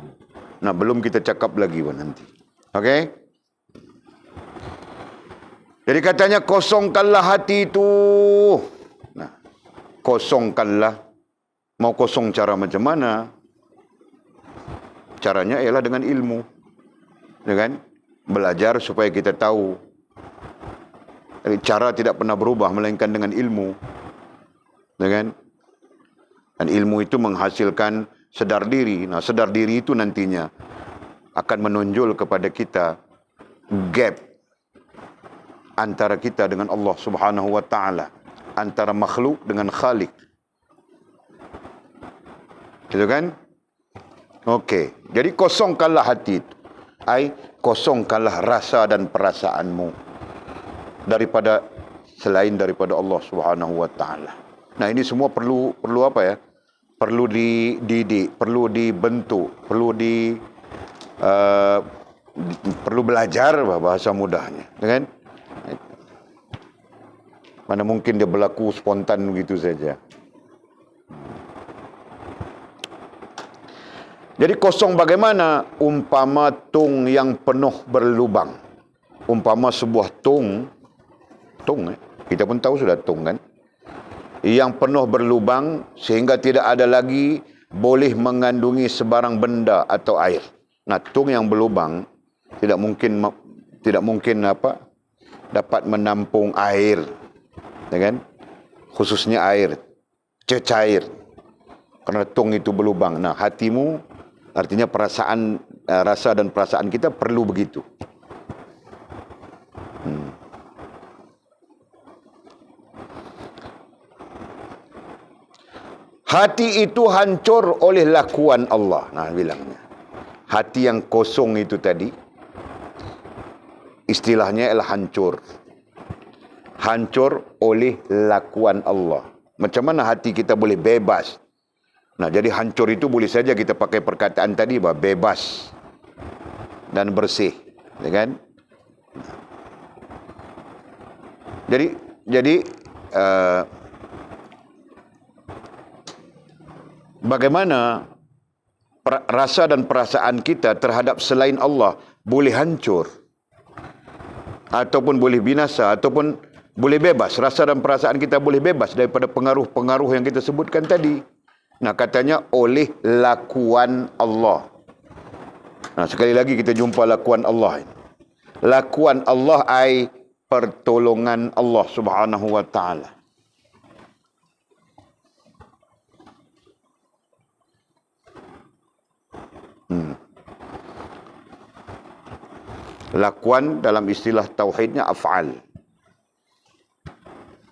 Nah, belum kita cakap lagi nanti. Okey? Jadi katanya kosongkanlah hati itu. Nah, kosongkanlah. Mau kosong cara macam mana? Caranya ialah dengan ilmu. Ya kan? Belajar supaya kita tahu. Cara tidak pernah berubah melainkan dengan ilmu. Ya kan? Dan ilmu itu menghasilkan sedar diri. Nah, sedar diri itu nantinya akan menonjol kepada kita gap antara kita dengan Allah Subhanahu wa taala, antara makhluk dengan Khalik. Gitu kan? Okey. Jadi kosongkanlah hati itu. Kosongkanlah rasa dan perasaanmu daripada selain daripada Allah Subhanahu wa taala. Nah, ini semua perlu apa ya? Perlu dididik, perlu dibentuk, perlu belajar bahasa mudahnya, kan? Mana mungkin dia berlaku spontan begitu saja. Jadi kosong bagaimana? Umpama tung yang penuh berlubang. Umpama sebuah tung, kita pun tahu sudah tung kan? Yang penuh berlubang sehingga tidak ada lagi boleh mengandungi sebarang benda atau air. Nah, tung yang berlubang tidak mungkin dapat menampung air, ya kan? Khususnya air, cecair. Karena tung itu berlubang. Nah, hatimu artinya perasaan, rasa dan perasaan kita perlu begitu. Hati itu hancur oleh lakuan Allah. Nah, bilangnya. Hati yang kosong itu tadi, istilahnya ialah hancur. Hancur oleh lakuan Allah. Macam mana hati kita boleh bebas? Nah, jadi hancur itu boleh saja kita pakai perkataan tadi, bebas dan bersih. Ya kan? Jadi bagaimana rasa dan perasaan kita terhadap selain Allah boleh hancur ataupun boleh binasa ataupun boleh bebas. Rasa dan perasaan kita boleh bebas daripada pengaruh-pengaruh yang kita sebutkan tadi. Nah, katanya oleh lakuan Allah. Nah, sekali lagi kita jumpa lakuan Allah. Lakuan Allah ai pertolongan Allah Subhanahu wa taala. Lakuan dalam istilah tauhidnya af'al.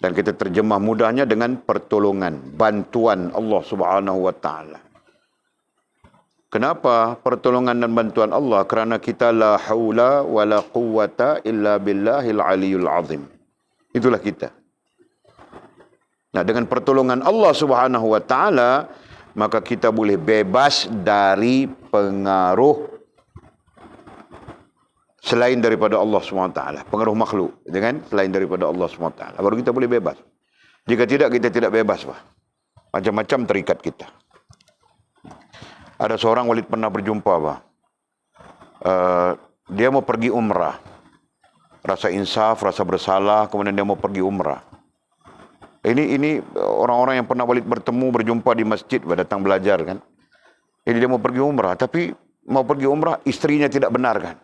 Dan kita terjemah mudahnya dengan pertolongan, bantuan Allah Subhanahu wa taala. Kenapa pertolongan dan bantuan Allah? Kerana kita la haula wa la quwwata illa billahil aliyul azim. Itulah kita. Nah, dengan pertolongan Allah Subhanahu wa taala, maka kita boleh bebas dari pengaruh selain daripada Allah SWT. Pengaruh makhluk. Kan? Selain daripada Allah SWT. Baru kita boleh bebas. Jika tidak, kita tidak bebas. Macam-macam terikat kita. Ada seorang Walid pernah berjumpa. Dia mau pergi umrah. Rasa insaf, rasa bersalah. Kemudian dia mau pergi umrah. Ini orang-orang yang pernah Walid bertemu, berjumpa di masjid. Datang belajar kan. Jadi dia mau pergi umrah. Tapi mau pergi umrah, istrinya tidak benar kan.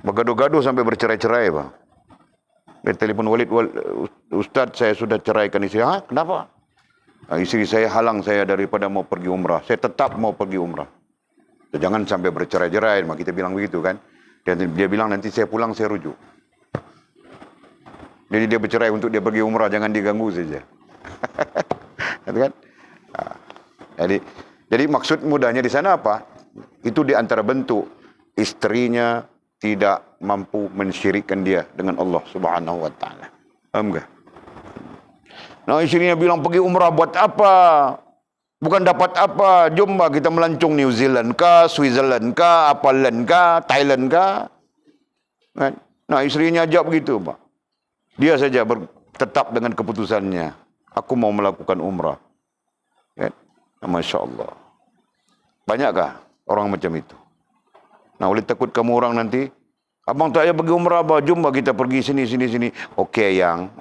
Bergaduh-gaduh sampai bercerai-cerai, Bang. Dia telefon Walid, Ustaz, saya sudah ceraikan istri. Ha? Kenapa? Istri saya halang saya daripada mau pergi umrah. Saya tetap mau pergi umrah. Jangan sampai bercerai-cerai. Kita bilang begitu kan. Dan dia bilang nanti saya pulang, saya rujuk. Jadi dia bercerai untuk dia pergi umrah. Jangan diganggu saja. Kan? Jadi maksud mudahnya di sana apa? Itu di antara bentuk istrinya tidak mampu mensyirikkan dia dengan Allah Subhanahu wa taala. Faham tak? Nah, istrinya bilang pergi umrah buat apa? Bukan dapat apa? Jom kita melancong New Zealand kah, Switzerland kah, apaland kah, Thailand kah? Nah, istrinya ajak begitu, Pak. Dia saja tetap dengan keputusannya. Aku mau melakukan umrah. Kan? Masya Allah. Banyakkah orang macam itu? Nah, oleh takut kamu orang nanti, abang tak payah pergi umrah, abang. Jom kita pergi sini. Okey ayang.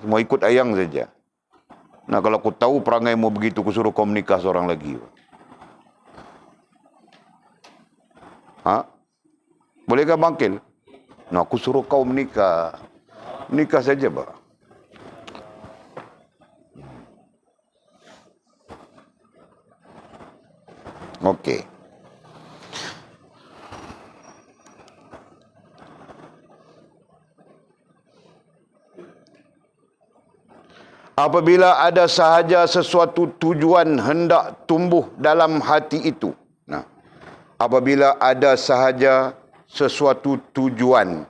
Mau ikut ayang saja. Nah, kalau aku tahu perangai mau begitu, aku suruh kau menikah seorang lagi. Ha? Bolehkah bangkil? Nah, aku suruh kau menikah. Menikah saja, Pak. Okey. Apabila ada sahaja sesuatu tujuan hendak tumbuh dalam hati itu. Nah, apabila ada sahaja sesuatu tujuan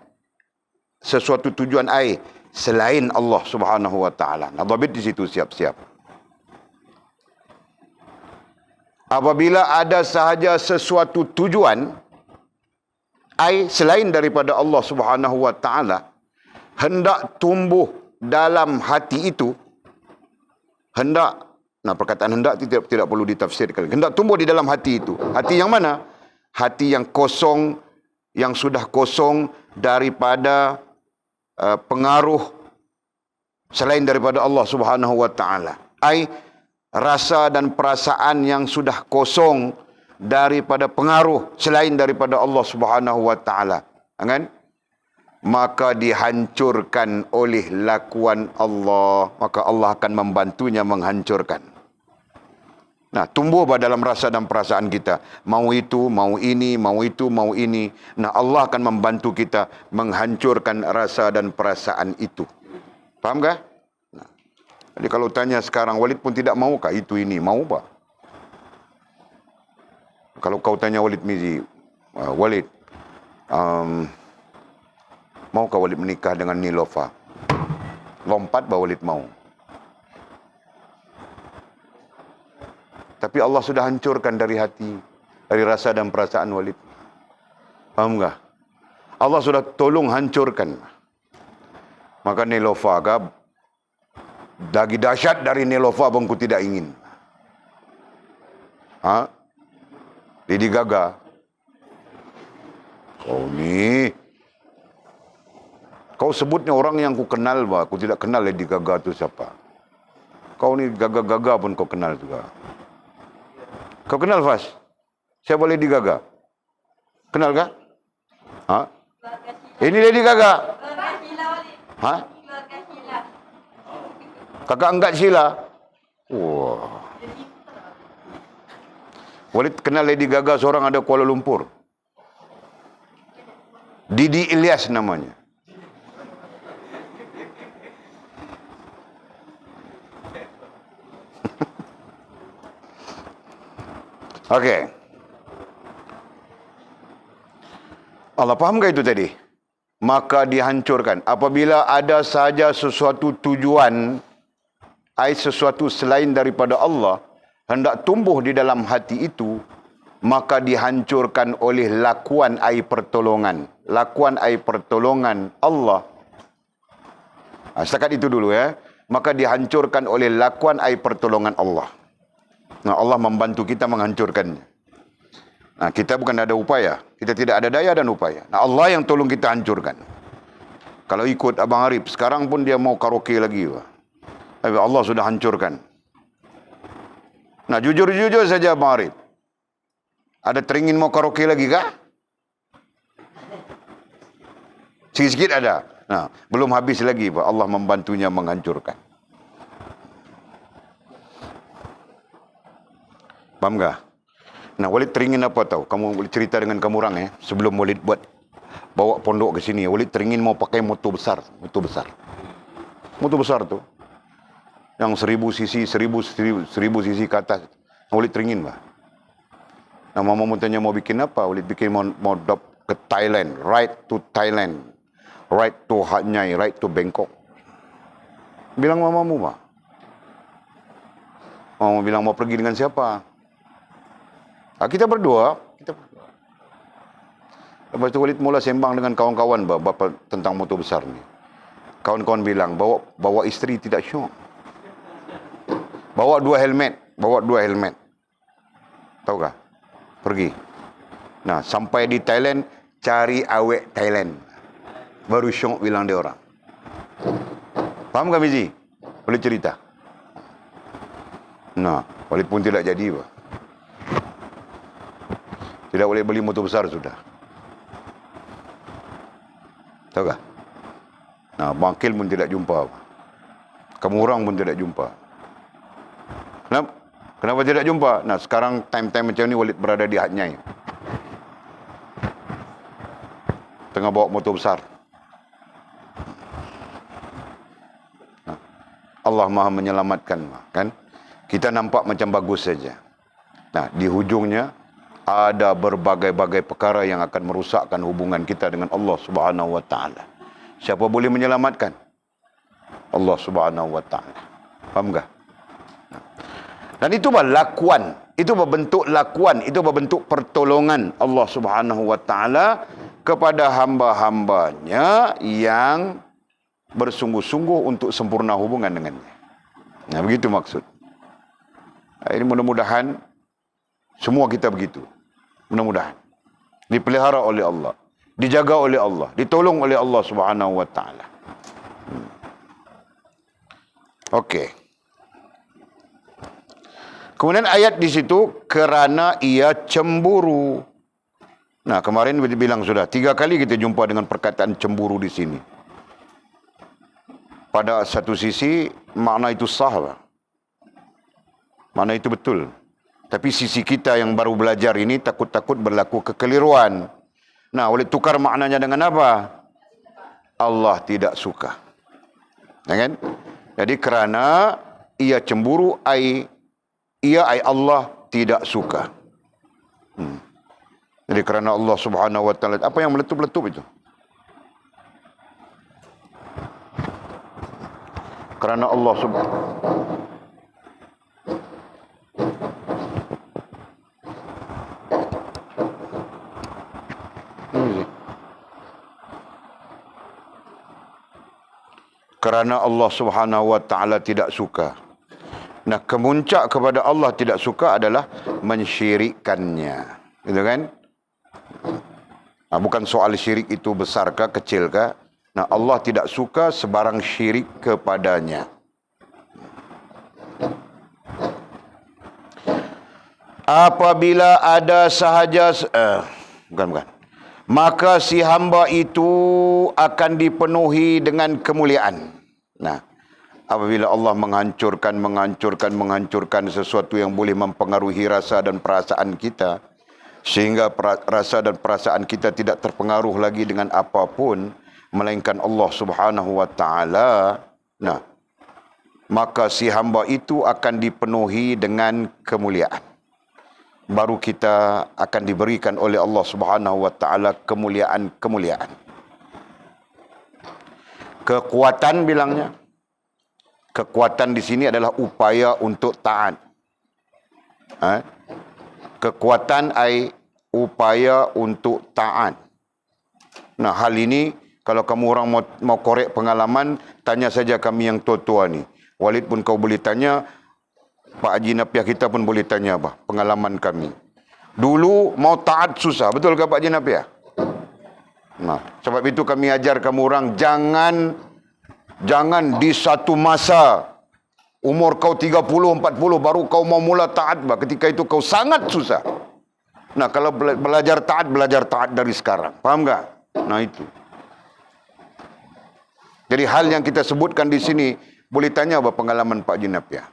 selain Allah Subhanahu wa taala. Nah, dhabit di situ siap-siap. Apabila ada sahaja sesuatu tujuan selain daripada Allah Subhanahu wa taala hendak tumbuh dalam hati itu. Hendak, nah perkataan hendak tidak perlu ditafsirkan. Hendak tumbuh di dalam hati itu. Hati yang mana? Hati yang kosong, yang sudah kosong daripada pengaruh selain daripada Allah Subhanahu wa taala. Rasa dan perasaan yang sudah kosong daripada pengaruh selain daripada Allah Subhanahu wa taala. Kan? Maka dihancurkan oleh lakuan Allah, maka Allah akan membantunya menghancurkan. Nah, tumbuh dalam rasa dan perasaan kita, mau itu, mau ini, mau itu, mau ini. Nah, Allah akan membantu kita menghancurkan rasa dan perasaan itu. Faham kah? Nah, jadi kalau tanya sekarang, Walid pun tidak maukah itu ini, mau pak? Kalau kau tanya Walid Mizi, Walid, maukah Walid menikah dengan Nilofa? Lompat bah Walid mau. Tapi Allah sudah hancurkan dari hati, dari rasa dan perasaan Walid. Faham tak? Allah sudah tolong hancurkan. Maka Nilofa lagi dahsyat dari Nilofa pun ku tidak ingin. Ha? Lady Gaga. Kau sebutnya orang yang ku kenal, bah. Aku tidak kenal Lady Gaga tu siapa. Kau ni Gaga-Gaga pun kau kenal juga. Kau kenal, Fas? Siapa Lady Gaga? Kenal kah? Ha? Ini Lady Gaga. Ha? Kakak angkat Sheila. Wah. Walid kenal Lady Gaga seorang ada Kuala Lumpur. Didi Ilyas namanya. Okey. Allah faham ke itu tadi? Maka dihancurkan. Apabila ada sahaja sesuatu tujuan, sesuatu selain daripada Allah, hendak tumbuh di dalam hati itu, maka dihancurkan oleh lakuan pertolongan. Lakuan pertolongan Allah. Setakat itu dulu ya. Maka dihancurkan oleh lakuan pertolongan Allah. Nah, Allah membantu kita menghancurkannya. Nah, kita bukan ada upaya. Kita tidak ada daya dan upaya. Nah, Allah yang tolong kita hancurkan. Kalau ikut Abang Arif, sekarang pun dia mau karaoke lagi. Tapi Allah sudah hancurkan. Nah, jujur-jujur saja Abang Arif. Ada teringin mau karaoke lagi kah? Sikit-sikit ada. Nah, belum habis lagi, Pak. Allah membantunya menghancurkan. Faham tak? Nah, Walid teringin apa tahu? Kamu boleh cerita dengan kamu orang sebelum Walid bawa pondok ke sini. Walid teringin mau pakai motor besar. Motor besar tu. Yang 1000 cc ke atas. Walid teringin, Pak. Nah, mama tanya mau bikin apa? Walid bikin mau drop ke Thailand. Right to Thailand. Right to Hat Yai. Right to Bangkok. Bilang mamamu, Pak. Mama bilang mau pergi dengan siapa? Kita berdua. Lepas itu Walid mula sembang dengan kawan-kawan tentang motor besar ni. Kawan-kawan bilang, bawa isteri tidak syok. Bawa dua helmet. Tahukah? Pergi. Nah, sampai di Thailand, cari awek Thailand. Baru syok bilang dia orang. Faham tak, Mizi? Boleh cerita? Nah, Walid pun tidak jadi, Pak. Tidak boleh beli motor besar sudah. Tahu tak? Nah, bangkil pun tidak jumpa. Kamu orang pun tidak jumpa. Kenapa tidak jumpa? Nah, sekarang time-time macam ni Walid berada di Hat Yai. Tengah bawa motor besar. Nah, Allah Maha menyelamatkan, kan? Kita nampak macam bagus saja. Nah, di hujungnya ada berbagai-bagai perkara yang akan merusakkan hubungan kita dengan Allah Subhanahu wa taala. Siapa boleh menyelamatkan? Allah Subhanahu wa taala. Faham tak? Dan itu lakuan, itu berbentuk lakuan, itu berbentuk pertolongan Allah Subhanahu wa taala kepada hamba-hambanya yang bersungguh-sungguh untuk sempurna hubungan dengannya. Nah, begitu maksud. Ini mudah-mudahan semua kita begitu. Mudah-mudahan dipelihara oleh Allah, dijaga oleh Allah, ditolong oleh Allah Subhanahu wa taala. Okey. Kemudian ayat di situ, kerana ia cemburu. Nah, kemarin kita bilang sudah 3 kali kita jumpa dengan perkataan cemburu di sini. Pada satu sisi makna itu sah. Makna itu betul. Tapi sisi kita yang baru belajar ini takut-takut berlaku kekeliruan. Nah, boleh tukar maknanya dengan apa? Allah tidak suka. Ya kan? Jadi kerana ia cemburu, Allah tidak suka. Jadi kerana Allah Subhanahu wa taala, apa yang meletup-letup itu? Kerana Allah kerana Allah Subhanahu wa taala tidak suka. Nah, kemuncak kepada Allah tidak suka adalah mensyirikkannya. Gitu kan? Nah, bukan soal syirik itu besarkah, kecilkah. Nah, Allah tidak suka sebarang syirik kepadanya. Apabila ada sahaja bukan. Maka si hamba itu akan dipenuhi dengan kemuliaan. Nah, apabila Allah menghancurkan sesuatu yang boleh mempengaruhi rasa dan perasaan kita, sehingga rasa dan perasaan kita tidak terpengaruh lagi dengan apapun melainkan Allah Subhanahu wa taala, nah, maka si hamba itu akan dipenuhi dengan kemuliaan. Baru kita akan diberikan oleh Allah Subhanahu wa taala kemuliaan. Kekuatan bilangnya. Kekuatan di sini adalah upaya untuk taat. Kekuatan upaya untuk taat. Nah, hal ini kalau kamu orang mau korek pengalaman, tanya saja kami yang tua-tua ni. Walid pun kau boleh tanya, Pak Haji Napiah kita pun boleh tanya apa pengalaman kami. Dulu mau taat susah, betul ke Pak Haji Napiah? Nah, sebab itu kami ajar kamu orang jangan di satu masa umur kau 30, 40 baru kau mau mula taat, ketika itu kau sangat susah. Nah, kalau belajar taat dari sekarang. Faham tak? Nah, itu. Jadi hal yang kita sebutkan di sini, boleh tanya apa pengalaman Pak Haji Napiah?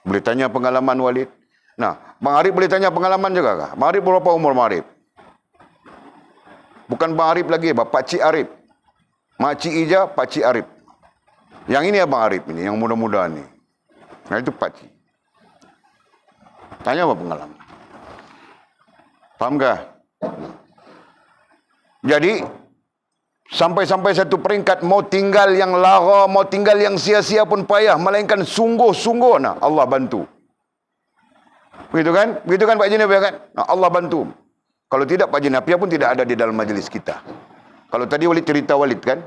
Boleh tanya pengalaman Walid? Nah, Bang Arif boleh tanya pengalaman juga kah? Bang Arif berapa umur Bang Arif? Bukan Bang Arif lagi, Pak Cik Arif. Mak Cik Ija, Pak Cik Arif. Yang ini Abang Arif ini, yang muda-muda ni. Nah, itu Pak Cik. Tanya apa pengalaman? Faham kah? Jadi, sampai satu peringkat mau tinggal yang lara, mau tinggal yang sia-sia pun payah, melainkan sungguh-sungguh nah Allah bantu. Begitu kan? Begitu kan Pak Haji Napiah kan? Nah, Allah bantu. Kalau tidak Pak Haji Napiah pun tidak ada di dalam majlis kita. Kalau tadi Walid cerita Walid kan?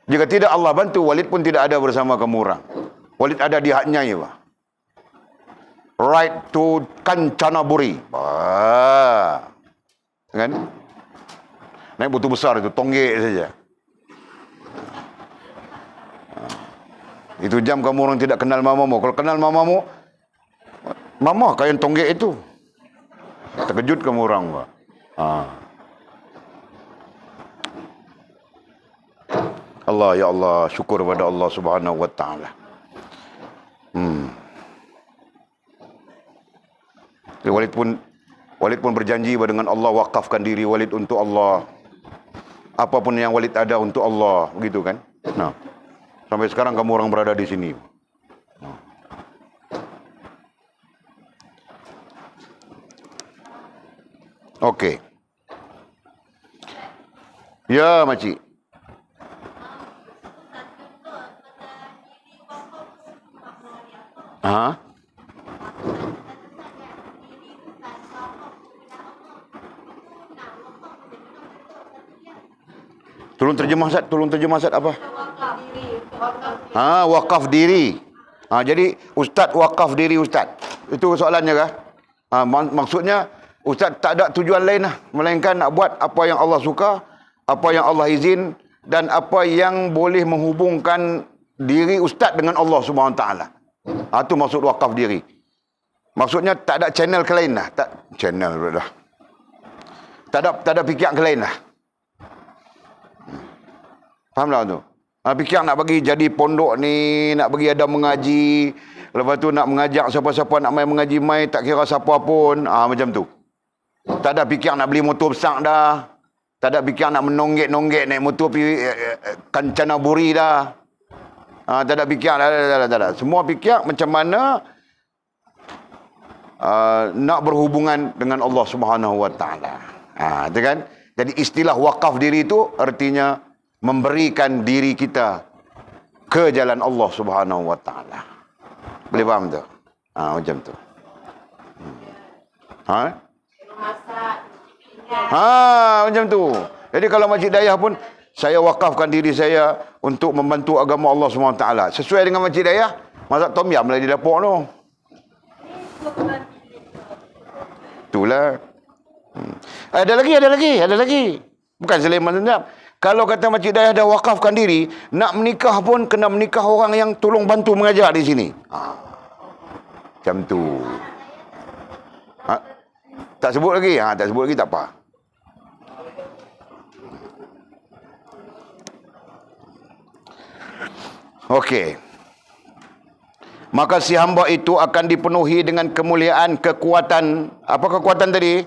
Jika tidak Allah bantu, Walid pun tidak ada bersama kamu orang. Walid ada di haknya ya, Pak. Right to Kancanaburi. Kan? Naik botol besar itu, tonggek saja. Itu jam kamu orang tidak kenal mamamu. Kalau kenal mamamu, mama kain tonggek itu. Terkejut kamu orang, Pak. Allah, ya Allah, syukur kepada Allah Subhanahu wa taala. Walid pun berjanji dengan Allah, wakafkan diri Walid untuk Allah. Apapun yang Walid ada untuk Allah, begitu kan? Nah, sampai sekarang kamu orang berada di sini. Okey. Ya, makcik. Tolong terjemah Ustaz apa? Wakaf diri. Jadi Ustaz wakaf diri Ustaz. Itu soalannya kah? Maksudnya Ustaz tak ada tujuan lain lah, melainkan nak buat apa yang Allah suka, apa yang Allah izin, dan apa yang boleh menghubungkan diri Ustaz dengan Allah Subhanahu Wa Taala. Itu maksud wakaf diri. Maksudnya tak ada channel ke lain lah. Channel dah. Tak ada fikir ke lain lah. Faham tak tu? Fikir nak bagi jadi pondok ni, nak bagi ada mengaji, lepas tu nak mengajak siapa-siapa nak main mengaji mai, tak kira siapa pun, macam tu. Tak ada fikir nak beli motor besar dah. Tak ada fikir nak menonggek-nonggek naik motor pergi Kancanaburi dah. Tak ada fikir, tak ada. Semua fikir macam mana nak berhubungan dengan Allah Subhanahu Wa Taala. Itu kan? Jadi istilah wakaf diri itu artinya memberikan diri kita ke jalan Allah Subhanahu Wa Taala. Boleh faham tu? Macam tu. Macam tu. Jadi kalau Masjid Dayah pun, saya wakafkan diri saya untuk membantu agama Allah Subhanahu Wa Taala. Sesuai dengan Masjid Dayah, masak tom yam lah di dapur tu. Itulah. Ada lagi. Bukan Sulaiman Sendap. Kalau kata Masjid Dayah dah wakafkan diri, nak menikah pun kena menikah orang yang tolong bantu mengajar di sini. Macam tu. Tak sebut lagi? Tak sebut lagi tak apa. Okey. maka si hamba itu akan dipenuhi dengan kemuliaan, kekuatan. Apa kekuatan tadi?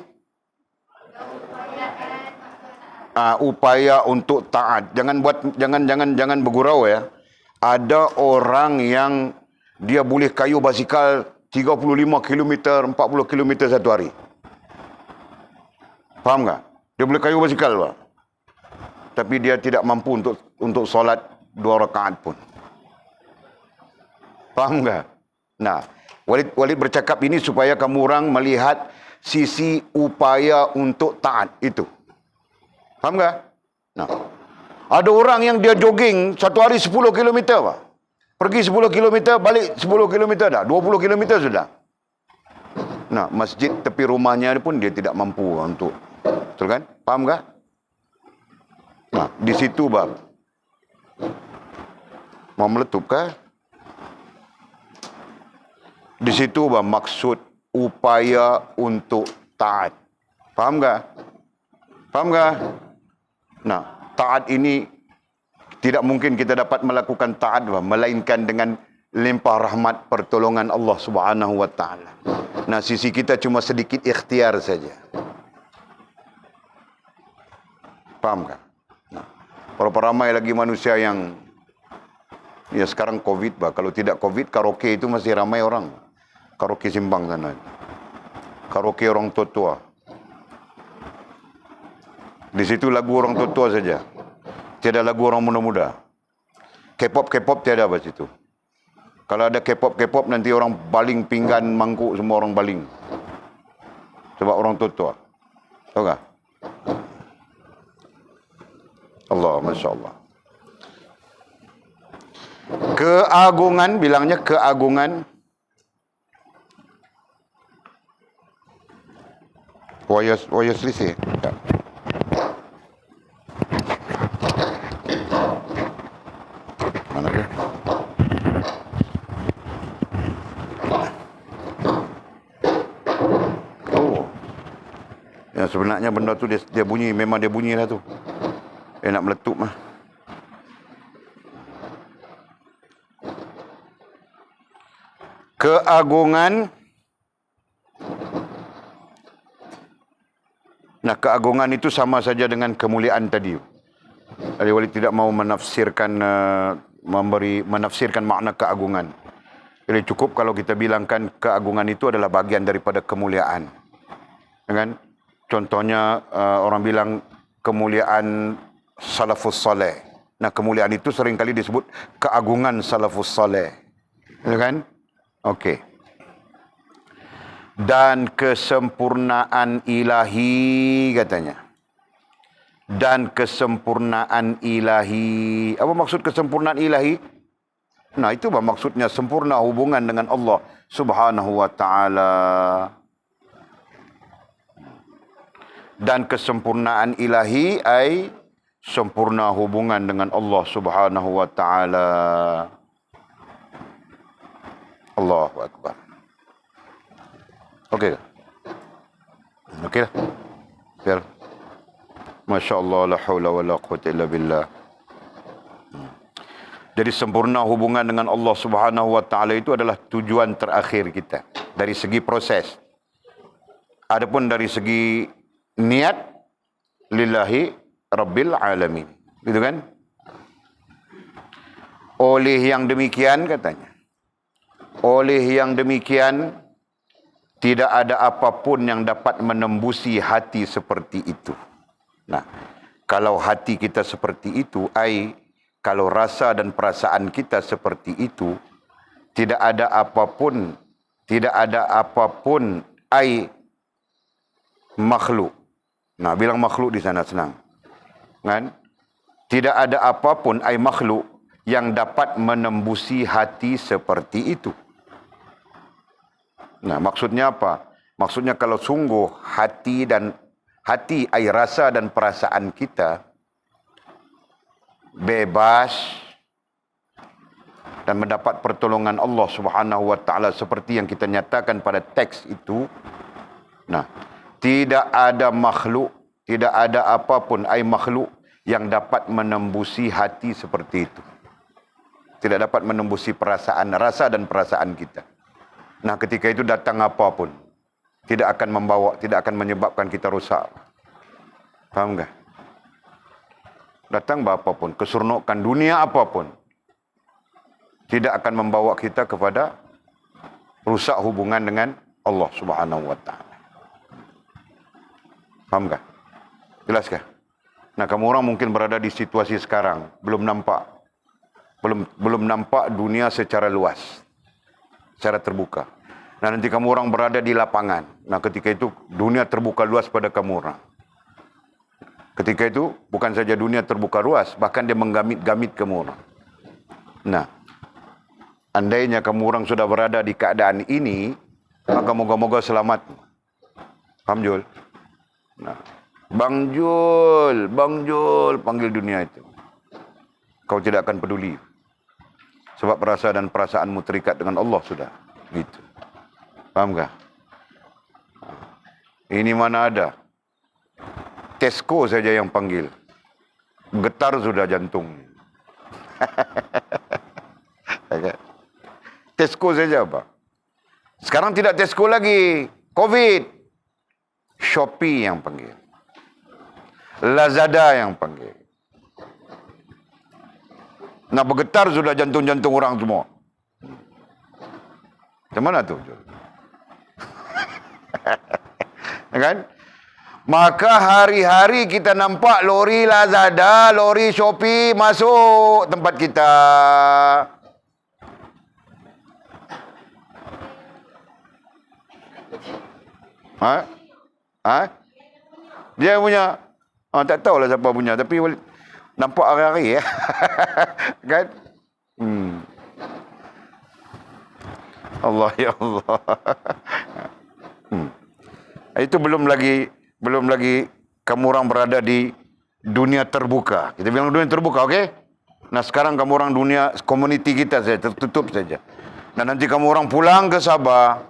Upaya untuk taat. Jangan bergurau ya. Ada orang yang dia boleh kayuh basikal 35 km, 40 km satu hari. Faham tak? Dia boleh kayuh basikal, Pak. Tapi dia tidak mampu untuk solat 2 rakaat pun. Faham tak? Nah, Walid bercakap ini supaya kamu orang melihat sisi upaya untuk taat itu. Faham tak? Nah, ada orang yang dia jogging satu hari 10 km, Pak. Pergi 10 km, balik 10 km dah. 20 km sudah. Nah, masjid tepi rumahnya pun dia tidak mampu untuk. Betul kan? Faham tak? Nah, di situ, Bang. Mau meletup kah? Di situ, Bang, maksud upaya untuk taat. Faham tak? Faham tak? Nah, taat ini tidak mungkin kita dapat melakukan taat, melainkan dengan limpah rahmat pertolongan Allah Subhanahu wa taala. Nah, sisi kita cuma sedikit ikhtiar saja. Faham tak? Nah, berapa ramai lagi manusia yang ya sekarang Covid, kalau tidak Covid, karaoke itu masih ramai orang. Karaoke Simpang sana. Karaoke orang tua-tua. Di situ lagu orang tua-tua saja. Tiada lagu orang muda-muda. K-pop tiada di situ. Kalau ada K-pop nanti orang baling pinggan, mangkuk, semua orang baling. Sebab orang tua-tua. Tahu tak? Allah, Masya Allah. Keagungan, bilangnya keagungan. Waya selisih. Ya. Mana dia? Oh. Ya, sebenarnya benda tu dia bunyi, memang dia bunyi lah tu. Nak meletup mah. Keagungan. Nah, keagungan itu sama saja dengan kemuliaan tadi. Jadi Walid tidak mau menafsirkan menafsirkan makna keagungan. Jadi cukup kalau kita bilangkan keagungan itu adalah bagian daripada kemuliaan. Kan? Contohnya orang bilang kemuliaan salafus saleh. Nah, kemuliaan itu seringkali disebut keagungan salafus saleh. Kan? Okey. Dan kesempurnaan ilahi katanya. Dan kesempurnaan ilahi. Apa maksud kesempurnaan ilahi? Nah, itu apa maksudnya sempurna hubungan dengan Allah Subhanahu wa taala. Dan kesempurnaan ilahi ai sempurna hubungan dengan Allah Subhanahu wa taala. Allahu akbar. Okey. Okey lah. Biar. Masya Allah, la haula wa la quwwata illa billah. Jadi sempurna hubungan dengan Allah Subhanahu wa taala itu adalah tujuan terakhir kita dari segi proses. Adapun dari segi niat lillahi rabbil alamin. Gitu kan? Oleh yang demikian katanya. Oleh yang demikian tidak ada apapun yang dapat menembusi hati seperti itu. Nah, kalau hati kita seperti itu, kalau rasa dan perasaan kita seperti itu, tidak ada apapun makhluk. Nah, bilang makhluk di sana senang. Kan? Tidak ada apapun makhluk yang dapat menembusi hati seperti itu. Nah, maksudnya apa? Maksudnya kalau sungguh hati rasa dan perasaan kita bebas dan mendapat pertolongan Allah Subhanahu wa taala seperti yang kita nyatakan pada teks itu. Nah, tidak ada makhluk, tidak ada apapun makhluk yang dapat menembusi hati seperti itu. tidak dapat menembusi perasaan, rasa dan perasaan kita. Nah, ketika itu datang apapun, tidak akan menyebabkan kita rosak. Faham enggak? Datang apapun, keseronokan dunia apapun, tidak akan membawa kita kepada rusak hubungan dengan Allah Subhanahu wa taala. Faham enggak? Jelaskah? Nah, kamu orang mungkin berada di situasi sekarang, belum nampak dunia secara luas, secara terbuka. Nah, nanti kamu orang berada di lapangan. Nah, ketika itu dunia terbuka luas pada kamu orang. Ketika itu bukan saja dunia terbuka luas, bahkan dia menggamit-gamit kamu orang. Nah, andainya kamu orang sudah berada di keadaan ini, maka moga-moga selamat. Paham, Jul? Nah, Bang Jul, panggil dunia itu. Kau tidak akan peduli. Sebab rasa dan perasaanmu terikat dengan Allah sudah. Gitu. Paham tak? Ini mana ada. Tesco saja yang panggil. Getar sudah jantung. Tesco saja apa? Sekarang tidak Tesco lagi. Covid. Shopee yang panggil. Lazada yang panggil. Nah, bergetar sudah jantung-jantung orang semua. Macam mana tu? Kan? Maka hari-hari kita nampak lori Lazada, lori Shopee masuk tempat kita. Dia punya. Tak tahulah siapa punya, tapi nampak hari-hari ya. Kan? Allah ya Allah. Itu belum lagi kamu orang berada di dunia terbuka. Kita bilang dunia terbuka, okey? Nah, sekarang kamu orang dunia komuniti kita saja, tertutup saja. Nah, nanti kamu orang pulang ke Sabah,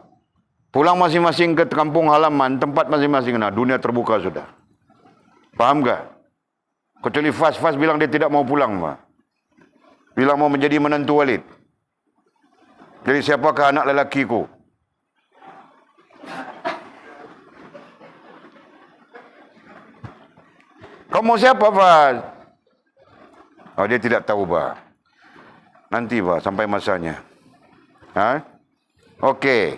pulang masing-masing ke kampung halaman, tempat masing-masing. Nah, dunia terbuka sudah. Faham tak? Kecuali Fas bilang dia tidak mau pulang, Pak. Bilang mau menjadi menantu Walid. Jadi siapakah anak lelakiku? Kau mau siapa, Fas? Oh, dia tidak tahu, Pak. Nanti, Pak, sampai masanya. Okey.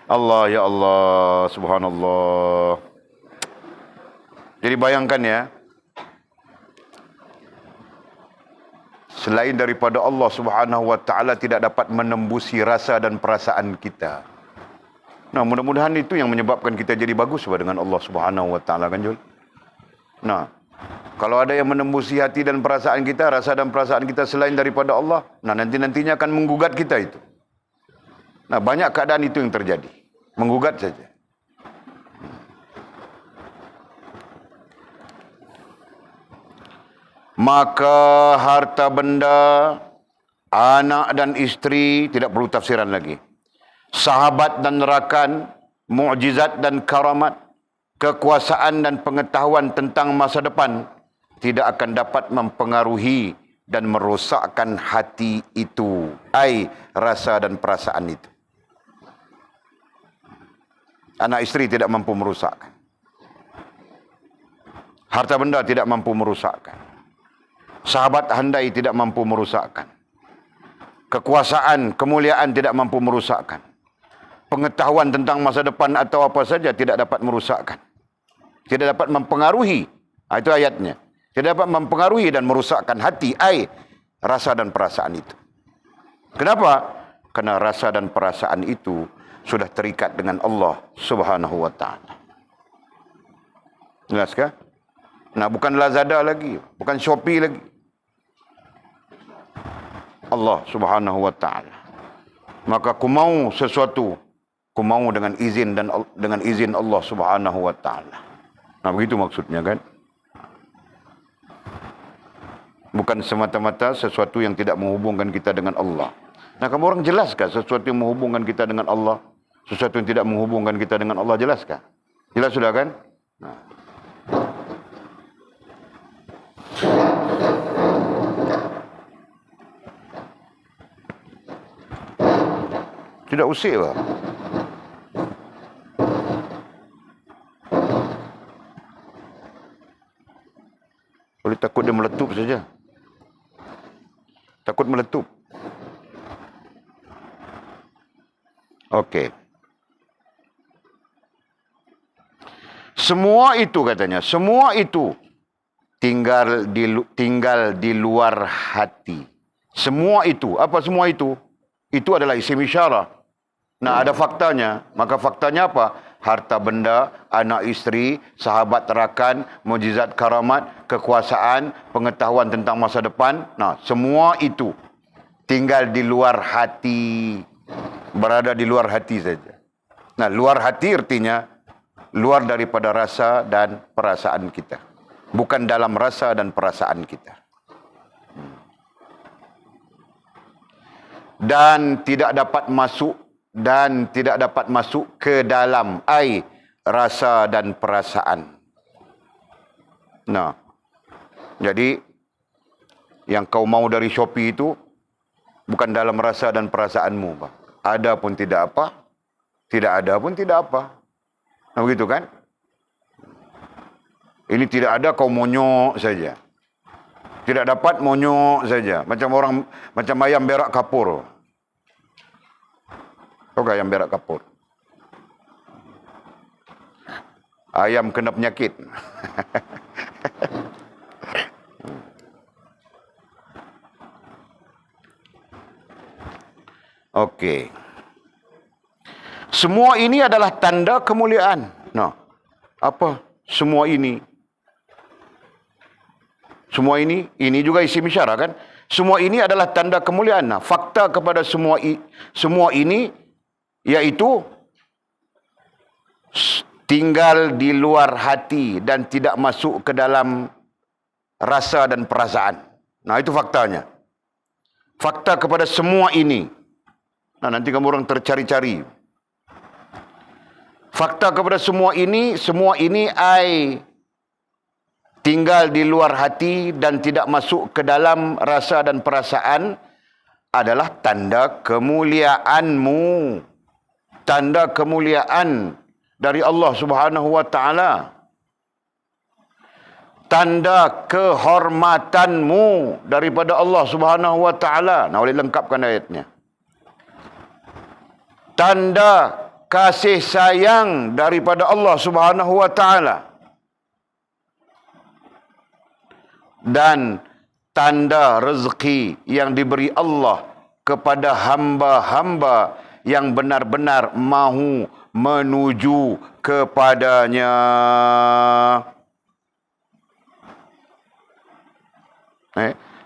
Allah, ya Allah, subhanallah. Jadi bayangkan ya, selain daripada Allah Subhanahu wa taala tidak dapat menembusi rasa dan perasaan kita. Nah, mudah-mudahan itu yang menyebabkan kita jadi bagus dengan Allah Subhanahu wa taala, kan, Jul? Nah, kalau ada yang menembusi hati dan perasaan kita, rasa dan perasaan kita selain daripada Allah, nah nantinya akan menggugat kita itu. Nah, banyak keadaan itu yang terjadi. Menggugat saja. Maka harta benda, anak dan isteri, tidak perlu tafsiran lagi. Sahabat dan rakan, mukjizat dan karamat, kekuasaan dan pengetahuan tentang masa depan tidak akan dapat mempengaruhi dan merosakkan hati itu, rasa dan perasaan itu. Anak isteri tidak mampu merosakkan. Harta benda tidak mampu merosakkan. Sahabat handai tidak mampu merosakkan. Kekuasaan, kemuliaan tidak mampu merosakkan. Pengetahuan tentang masa depan atau apa saja tidak dapat merosakkan. Tidak dapat mempengaruhi. Itu ayatnya. Tidak dapat mempengaruhi dan merosakkan hati, rasa dan perasaan itu. Kenapa? Karena rasa dan perasaan itu sudah terikat dengan Allah Subhanahu wa taala. Jelaskah? Nah, bukan Lazada lagi, bukan Shopee lagi. Allah Subhanahu wa taala. Maka aku mau sesuatu, aku mau dengan izin Allah Subhanahu wa taala. Nah, begitu maksudnya, kan? Bukan semata-mata sesuatu yang tidak menghubungkan kita dengan Allah. Nah, kamu orang jelaskah sesuatu yang menghubungkan kita dengan Allah? Sesuatu yang tidak menghubungkan kita dengan Allah, jelaskah? Jelas sudah, kan? Nah. Tidak usik lah. Boleh takut dia meletup saja. Takut meletup. Okey. Semua itu katanya, semua itu tinggal di luar hati. Semua itu, apa semua itu? Itu adalah isim isyarah. Nah, ada faktanya. Maka faktanya apa? Harta benda, anak isteri, sahabat rakan, mukjizat karamat, kekuasaan, pengetahuan tentang masa depan. Nah, semua itu tinggal di luar hati. Berada di luar hati saja. Nah, luar hati artinya luar daripada rasa dan perasaan kita. Bukan dalam rasa dan perasaan kita. Dan tidak dapat masuk ke dalam rasa dan perasaan. Nah, jadi yang kau mau dari Shopee itu bukan dalam rasa dan perasaanmu, Pak. Ada pun tidak apa, tidak ada pun tidak apa. Nah, begitu kan? Ini tidak ada, kau monyok saja. Tidak dapat, monyok saja. Macam ayam berak kapur. Tahu tak ayam berak kapur? Ayam kena penyakit. Okey. Semua ini adalah tanda kemuliaan. Nah, apa semua ini? Semua ini juga isim isyarah kan? Semua ini adalah tanda kemuliaan. Nah, fakta kepada semua ini iaitu tinggal di luar hati dan tidak masuk ke dalam rasa dan perasaan. Nah, itu faktanya. Fakta kepada semua ini. Nah, nanti kamu orang tercari-cari. Fakta kepada semua ini tinggal di luar hati dan tidak masuk ke dalam rasa dan perasaan adalah tanda kemuliaanmu. Tanda kemuliaan dari Allah Subhanahu wa taala. Tanda kehormatanmu daripada Allah Subhanahu wa taala. Nah, boleh lengkapkan ayatnya. Tanda kasih sayang daripada Allah Subhanahu wa taala. Dan tanda rezeki yang diberi Allah kepada hamba-hamba yang benar-benar mahu menuju kepadanya.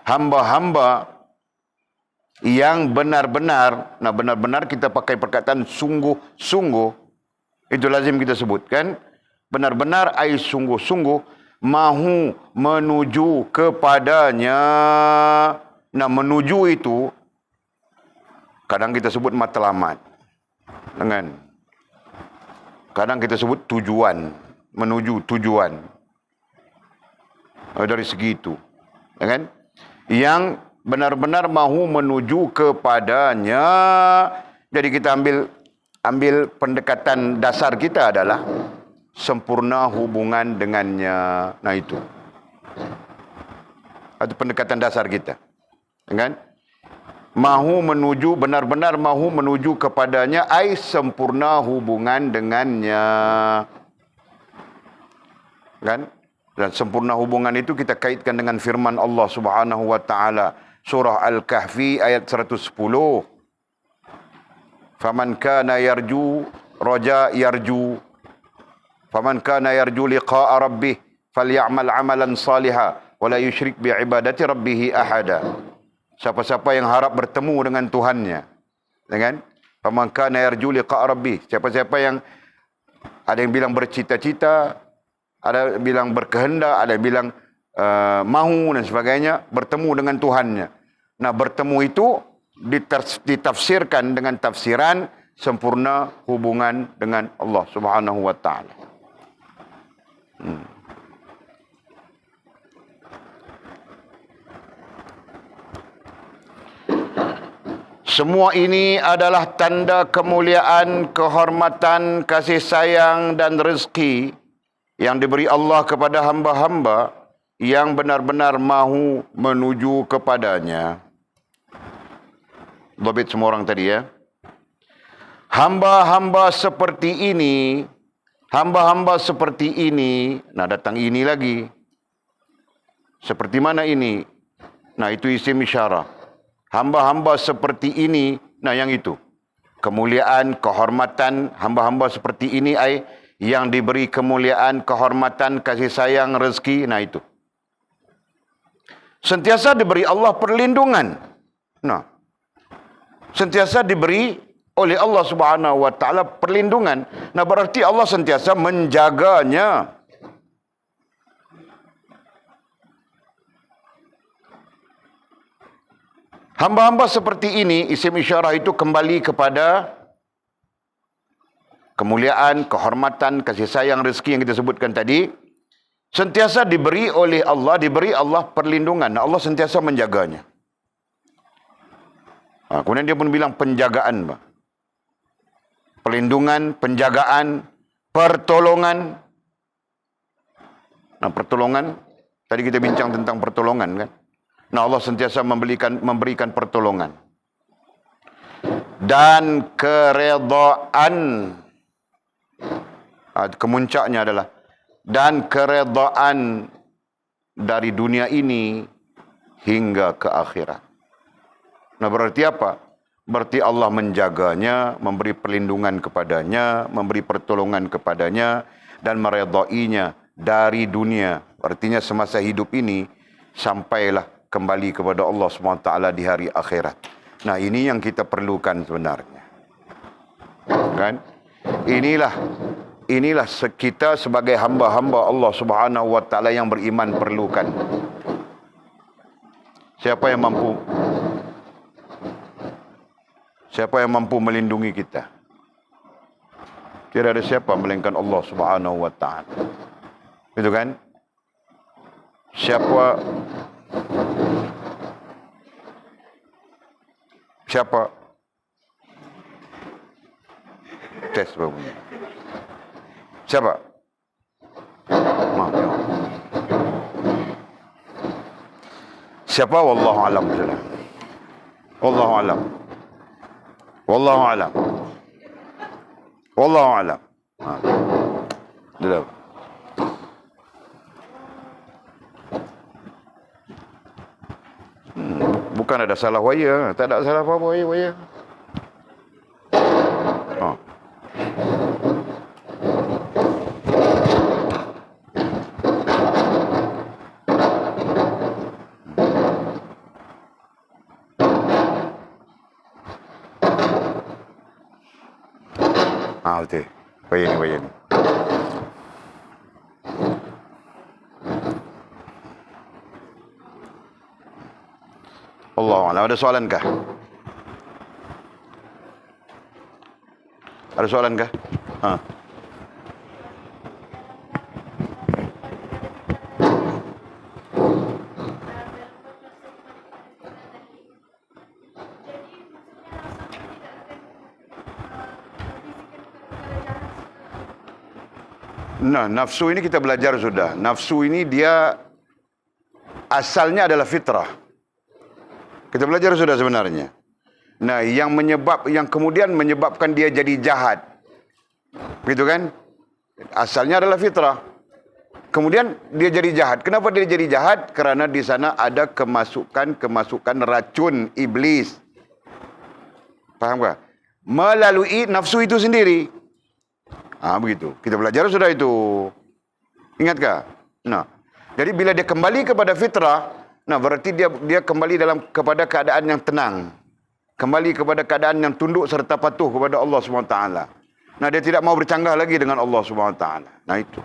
Hamba-hamba yang benar-benar, nah benar-benar kita pakai perkataan sungguh-sungguh, itu lazim kita sebutkan. Benar-benar sungguh-sungguh mahu menuju kepadanya. Nah, menuju itu kadang kita sebut matlamat. Kadang kita sebut tujuan, menuju tujuan. Dari segi itu, kan? Yang benar-benar mahu menuju kepadanya. Jadi kita ambil pendekatan dasar kita adalah sempurna hubungan dengannya. Nah, itu pendekatan dasar kita, kan? Mahu menuju, benar-benar mahu menuju kepadanya, sempurna hubungan dengannya, kan? Dan sempurna hubungan itu kita kaitkan dengan firman Allah Subhanahu wa taala, surah Al-Kahfi ayat 110. Faman kana yarju liqa'a rabbih falyamal 'amalan salihan wa la yusyrik bi ibadati rabbih ahada. Siapa-siapa yang harap bertemu dengan Tuhannya, kan? Faman kana yarju liqa'a rabbih. Siapa-siapa yang, ada yang bilang bercita-cita, ada yang bilang berkehendak, ada yang bilang mahu dan sebagainya, bertemu dengan Tuhannya. Nah, bertemu itu ditafsirkan dengan tafsiran sempurna hubungan dengan Allah Subhanahu wa taala. Semua ini adalah tanda kemuliaan, kehormatan, kasih sayang dan rezeki yang diberi Allah kepada hamba-hamba yang benar-benar mahu menuju kepadanya. Dhabit semua orang tadi ya. Hamba-hamba seperti ini, nah datang ini lagi. Seperti mana ini? Nah itu isim isyarah. Hamba-hamba seperti ini, nah yang itu. Kemuliaan, kehormatan, hamba-hamba seperti ini yang diberi kemuliaan, kehormatan, kasih sayang, rezeki, nah itu. Sentiasa diberi Allah perlindungan. Nah, sentiasa diberi oleh Allah Subhanahu wa taala perlindungan. Nah, berarti Allah sentiasa menjaganya. Hamba-hamba seperti ini, isim isyarah itu kembali kepada kemuliaan, kehormatan, kasih sayang, rezeki yang kita sebutkan tadi. Sentiasa diberi oleh Allah, diberi Allah perlindungan. Allah sentiasa menjaganya. Kemudian dia pun bilang penjagaan. Perlindungan, penjagaan, pertolongan. Nah, pertolongan, tadi kita bincang tentang pertolongan kan. Nah, Allah sentiasa memberikan pertolongan. Dan keredaan. Kemuncaknya adalah dan keredaan dari dunia ini hingga ke akhirat. Nah, berarti apa? Berarti Allah menjaganya, memberi perlindungan kepadanya, memberi pertolongan kepadanya, dan meredainya dari dunia. Artinya semasa hidup ini, sampailah kembali kepada Allah SWT di hari akhirat. Nah, ini yang kita perlukan sebenarnya. Kan? Inilah kita sebagai hamba-hamba Allah Subhanahu wa taala yang beriman perlukan. Siapa yang mampu melindungi kita? Tidak ada siapa melainkan Allah Subhanahu wa taala. Itu kan? Siapa tes bunyi. Siapa? Maaf ya. Siapa? Wallahu alam. Wallahu alam. Wallahu alam. Wallahu alam. Sudah. Bukan ada salah waya, tak ada salah apa-apa waya. Betul. Waya ni. Allah, ada soalan kah? Ada soalan kah? Nah, nafsu ini kita belajar sudah. Nafsu ini dia asalnya adalah fitrah. Kita belajar sudah sebenarnya. Nah, yang kemudian menyebabkan dia jadi jahat. Begitu kan? Asalnya adalah fitrah. Kemudian dia jadi jahat. Kenapa dia jadi jahat? Karena di sana ada kemasukan racun iblis. Paham tak? Melalui nafsu itu sendiri. Begitu. Kita belajar sudah itu. Ingatkah? Nah, jadi bila dia kembali kepada fitrah, nah berarti dia kembali kepada keadaan yang tenang. Kembali kepada keadaan yang tunduk serta patuh kepada Allah SWT. Nah, dia tidak mau bercanggah lagi dengan Allah SWT. Nah, itu.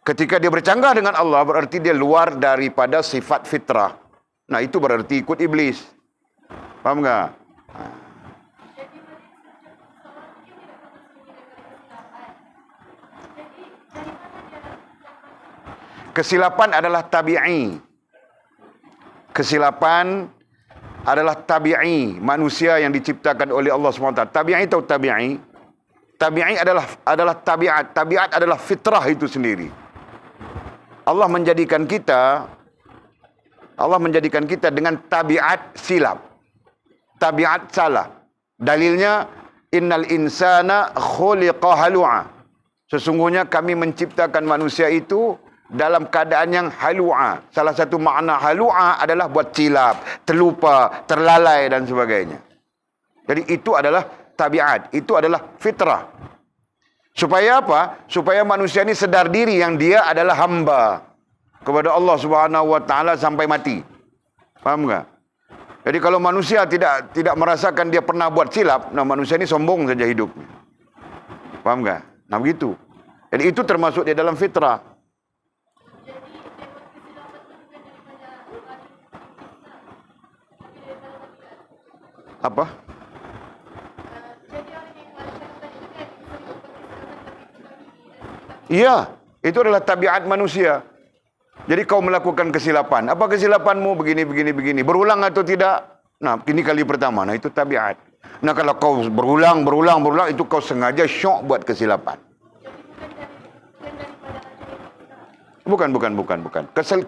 Ketika dia bercanggah dengan Allah, berarti dia luar daripada sifat fitrah. Nah, itu berarti ikut iblis. Paham tak? Kesilapan adalah tabi'i. Kesilapan adalah tabi'i, manusia yang diciptakan oleh Allah SWT. Tabi'i atau tabi'i? Tabi'i adalah tabiat. Tabiat adalah fitrah itu sendiri. Allah menjadikan kita dengan tabiat silap. Tabiat salah. Dalilnya, innal insana khuliqa halu'a. Sesungguhnya kami menciptakan manusia itu dalam keadaan yang halu'a. Salah satu makna halu'a adalah buat silap, terlupa, terlalai dan sebagainya. Jadi itu adalah tabiat. Itu adalah fitrah. Supaya apa? Supaya manusia ini sedar diri yang dia adalah hamba kepada Allah Subhanahu wa taala sampai mati. Faham tak? Jadi kalau manusia tidak merasakan dia pernah buat silap, nah manusia ini sombong saja hidupnya. Faham tak? Nah begitu. Jadi itu termasuk di dalam fitrah. Apa? Iya, itu adalah tabiat manusia. Jadi kau melakukan kesilapan. Apa kesilapanmu? Begini. Berulang atau tidak? Nah, ini kali pertama. Nah, itu tabiat. Nah, kalau kau berulang, itu kau sengaja syok buat kesilapan. Bukan.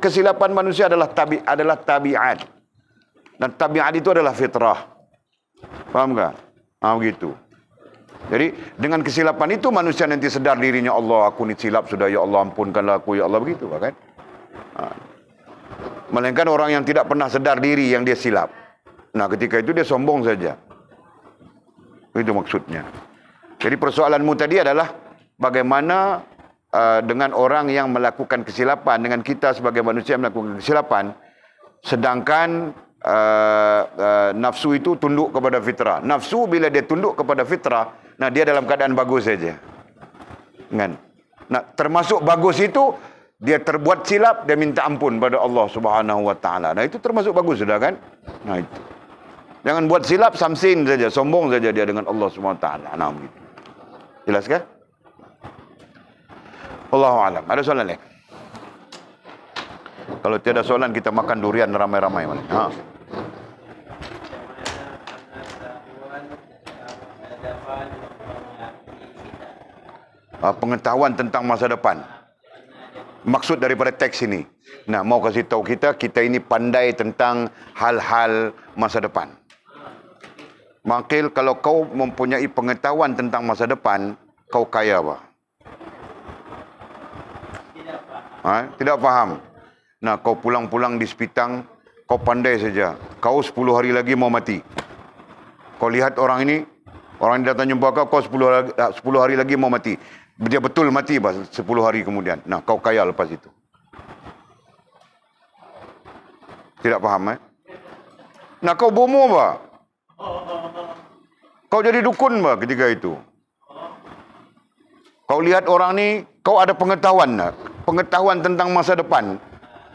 Kesilapan manusia adalah tabiat. Dan tabiat itu adalah fitrah. Paham tak? Ah, begitu. Jadi dengan kesilapan itu manusia nanti sedar dirinya, Allah, aku ni silap sudah, ya Allah ampunkanlah aku, ya Allah, begitu kan? Melainkan orang yang tidak pernah sedar diri yang dia silap. Nah, ketika itu dia sombong saja. Itu maksudnya. Jadi persoalanmu tadi adalah bagaimana dengan orang yang melakukan kesilapan, dengan kita sebagai manusia melakukan kesilapan, sedangkan nafsu itu tunduk kepada fitrah. Nafsu bila dia tunduk kepada fitrah, nah dia dalam keadaan bagus saja. Kan? Nah, termasuk bagus itu dia terbuat silap, dia minta ampun pada Allah Subhanahu wa taala. Nah, itu termasuk bagus sudah kan? Nah, itu. Jangan buat silap, samsin saja, sombong saja dia dengan Allah Subhanahu wa taala. Nah, begitu. Jelas kan? Allahu a'lam. Ada soalan lain? Kalau tiada soalan kita makan durian ramai-ramai. Pengetahuan tentang masa depan. Maksud daripada teks ini. Nah, mau kasih tahu kita ini pandai tentang hal-hal masa depan. Makil kalau kau mempunyai pengetahuan tentang masa depan, kau kaya apa? Tidak faham. Nah, kau pulang-pulang di Sepitang, kau pandai saja. Kau 10 hari lagi mau mati. Kau lihat orang ini datang jumpa kau 10 hari lagi mau mati. Dia betul mati 10 hari kemudian. Nah, kau kaya lepas itu. Tidak paham Nah, kau bomo apa? Kau jadi dukun apa ketika itu? Kau lihat orang ni, kau ada pengetahuan tentang masa depan.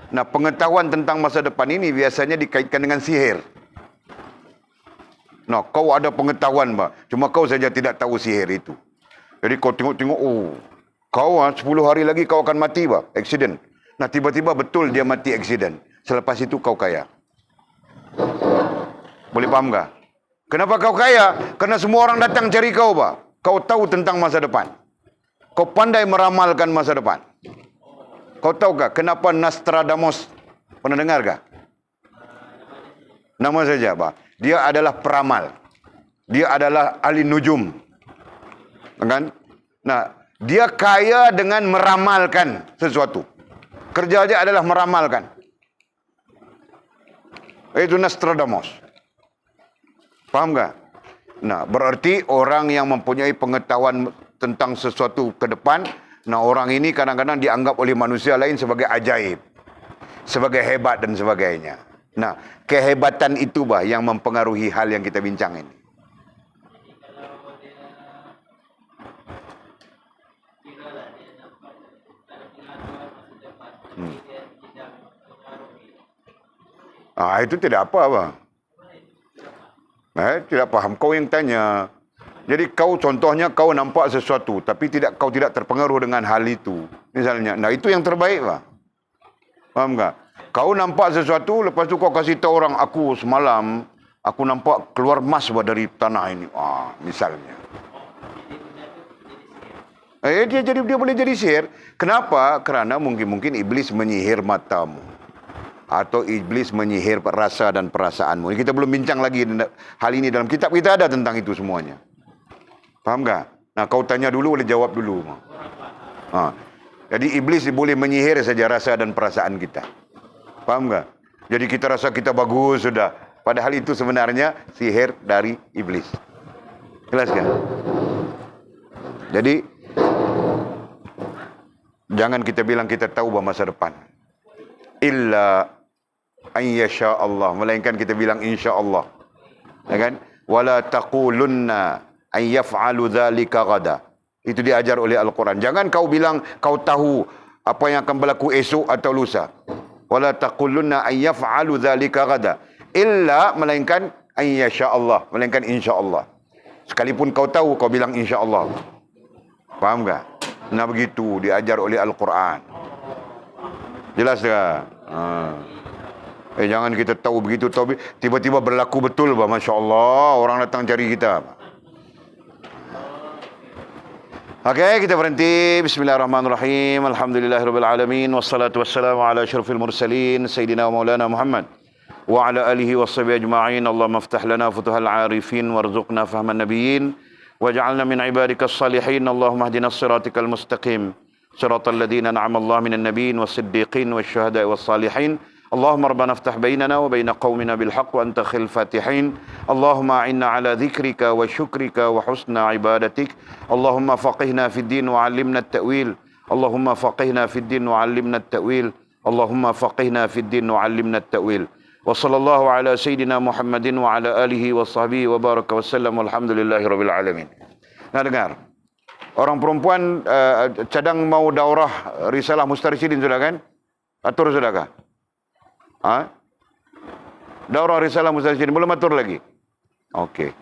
Nah, pengetahuan tentang masa depan ini biasanya dikaitkan dengan sihir. Nah, kau ada pengetahuan, cuma kau saja tidak tahu sihir itu. Jadi kau tengok-tengok, kau 10 hari lagi kau akan mati, accident. Nah, tiba-tiba betul dia mati accident. Selepas itu kau kaya. Boleh paham tak? Kenapa kau kaya? Karena semua orang datang cari kau, Kau tahu tentang masa depan. Kau pandai meramalkan masa depan. Kau tahu tak kenapa Nostradamus? Pernah dengar tak? Nama saja, dia adalah peramal. Dia adalah ahli nujum. Kan? Nah, dia kaya dengan meramalkan sesuatu. Kerja aja adalah meramalkan. Itu Nostradamus. Faham tak? Nah, berarti orang yang mempunyai pengetahuan tentang sesuatu ke depan, nah orang ini kadang-kadang dianggap oleh manusia lain sebagai ajaib, sebagai hebat dan sebagainya. Nah, kehebatan itu yang mempengaruhi hal yang kita bincang ini. Itu tidak apa. Tidak paham. Kau yang tanya. Jadi contohnya kau nampak sesuatu, tapi kau tidak terpengaruh dengan hal itu. Misalnya, nah itu yang terbaik, Paham tak? Kau nampak sesuatu, lepas tu kau kasih tahu orang, aku semalam, aku nampak keluar emas dari tanah ini. Misalnya. Dia boleh jadi sihir. Kenapa? Kerana mungkin iblis menyihir matamu. Atau iblis menyihir rasa dan perasaanmu. Kita belum bincang lagi hal ini dalam kitab kita, ada tentang itu semuanya. Faham tak? Nah, kau tanya dulu, boleh jawab dulu. Jadi iblis boleh menyihir saja rasa dan perasaan kita. Faham tak? Jadi kita rasa kita bagus sudah. Padahal itu sebenarnya sihir dari iblis. Jelas kan? Jadi jangan kita bilang kita tahu bahwa masa depan. Illa an yasha Allah, melainkan kita bilang insya-Allah. Ya kan? Wala taqulunna an yaf'alu dzalika ghada. Itu diajar oleh Al-Quran. Jangan kau bilang kau tahu apa yang akan berlaku esok atau lusa. Wala taqulunna an yaf'alu dzalika ghada. Illa, melainkan an yasha Allah, melainkan insya-Allah. Sekalipun kau tahu, kau bilang insya-Allah. Faham tak? Nah, begitu diajar oleh Al-Quran. Jelas tak? Jangan kita tahu begitu, tahu tiba-tiba berlaku betul, Masya Allah, orang datang cari kita. Okey, kita berhenti. Bismillahirrahmanirrahim. Alhamdulillahirabbil alamin, wassalatu wassalamu ala asyrafil mursalin sayyidina wa maulana Muhammad wa ala alihi washabihi ajma'in. Allahumma iftah lana futuhal arifin warzuqna fahman nabiyyin waj'alna min ibadikas salihin. Allahumma ihdinas siratikal mustaqim, siratal ladzina an'ama Allah minan nabiyyin was-siddiqin wasyuhada'i was-salihin. Allahumma rabbana iftah bainana wa baina qaumina bil haqq wa anta khil fatihin. Allahumma a'inna ala dhikrika wa syukrika wa husna ibadatik. Allahumma faqihna fid din wa 'allimna at-ta'wil. Allahumma faqihna fid din wa 'allimna at-ta'wil. Allahumma faqihna fid din wa 'allimna at-ta'wil. Wa sallallahu ala sayyidina Muhammadin wa ala alihi wa sahbihi wa baraka wa sallam. Walhamdulillahirabbil alamin. Nah, dengar. Orang perempuan cadang mau daurah risalah mustarsyidin sudah kan? Atur sudah kah? Daurah risalah mustarsyidin belum atur lagi? Okey.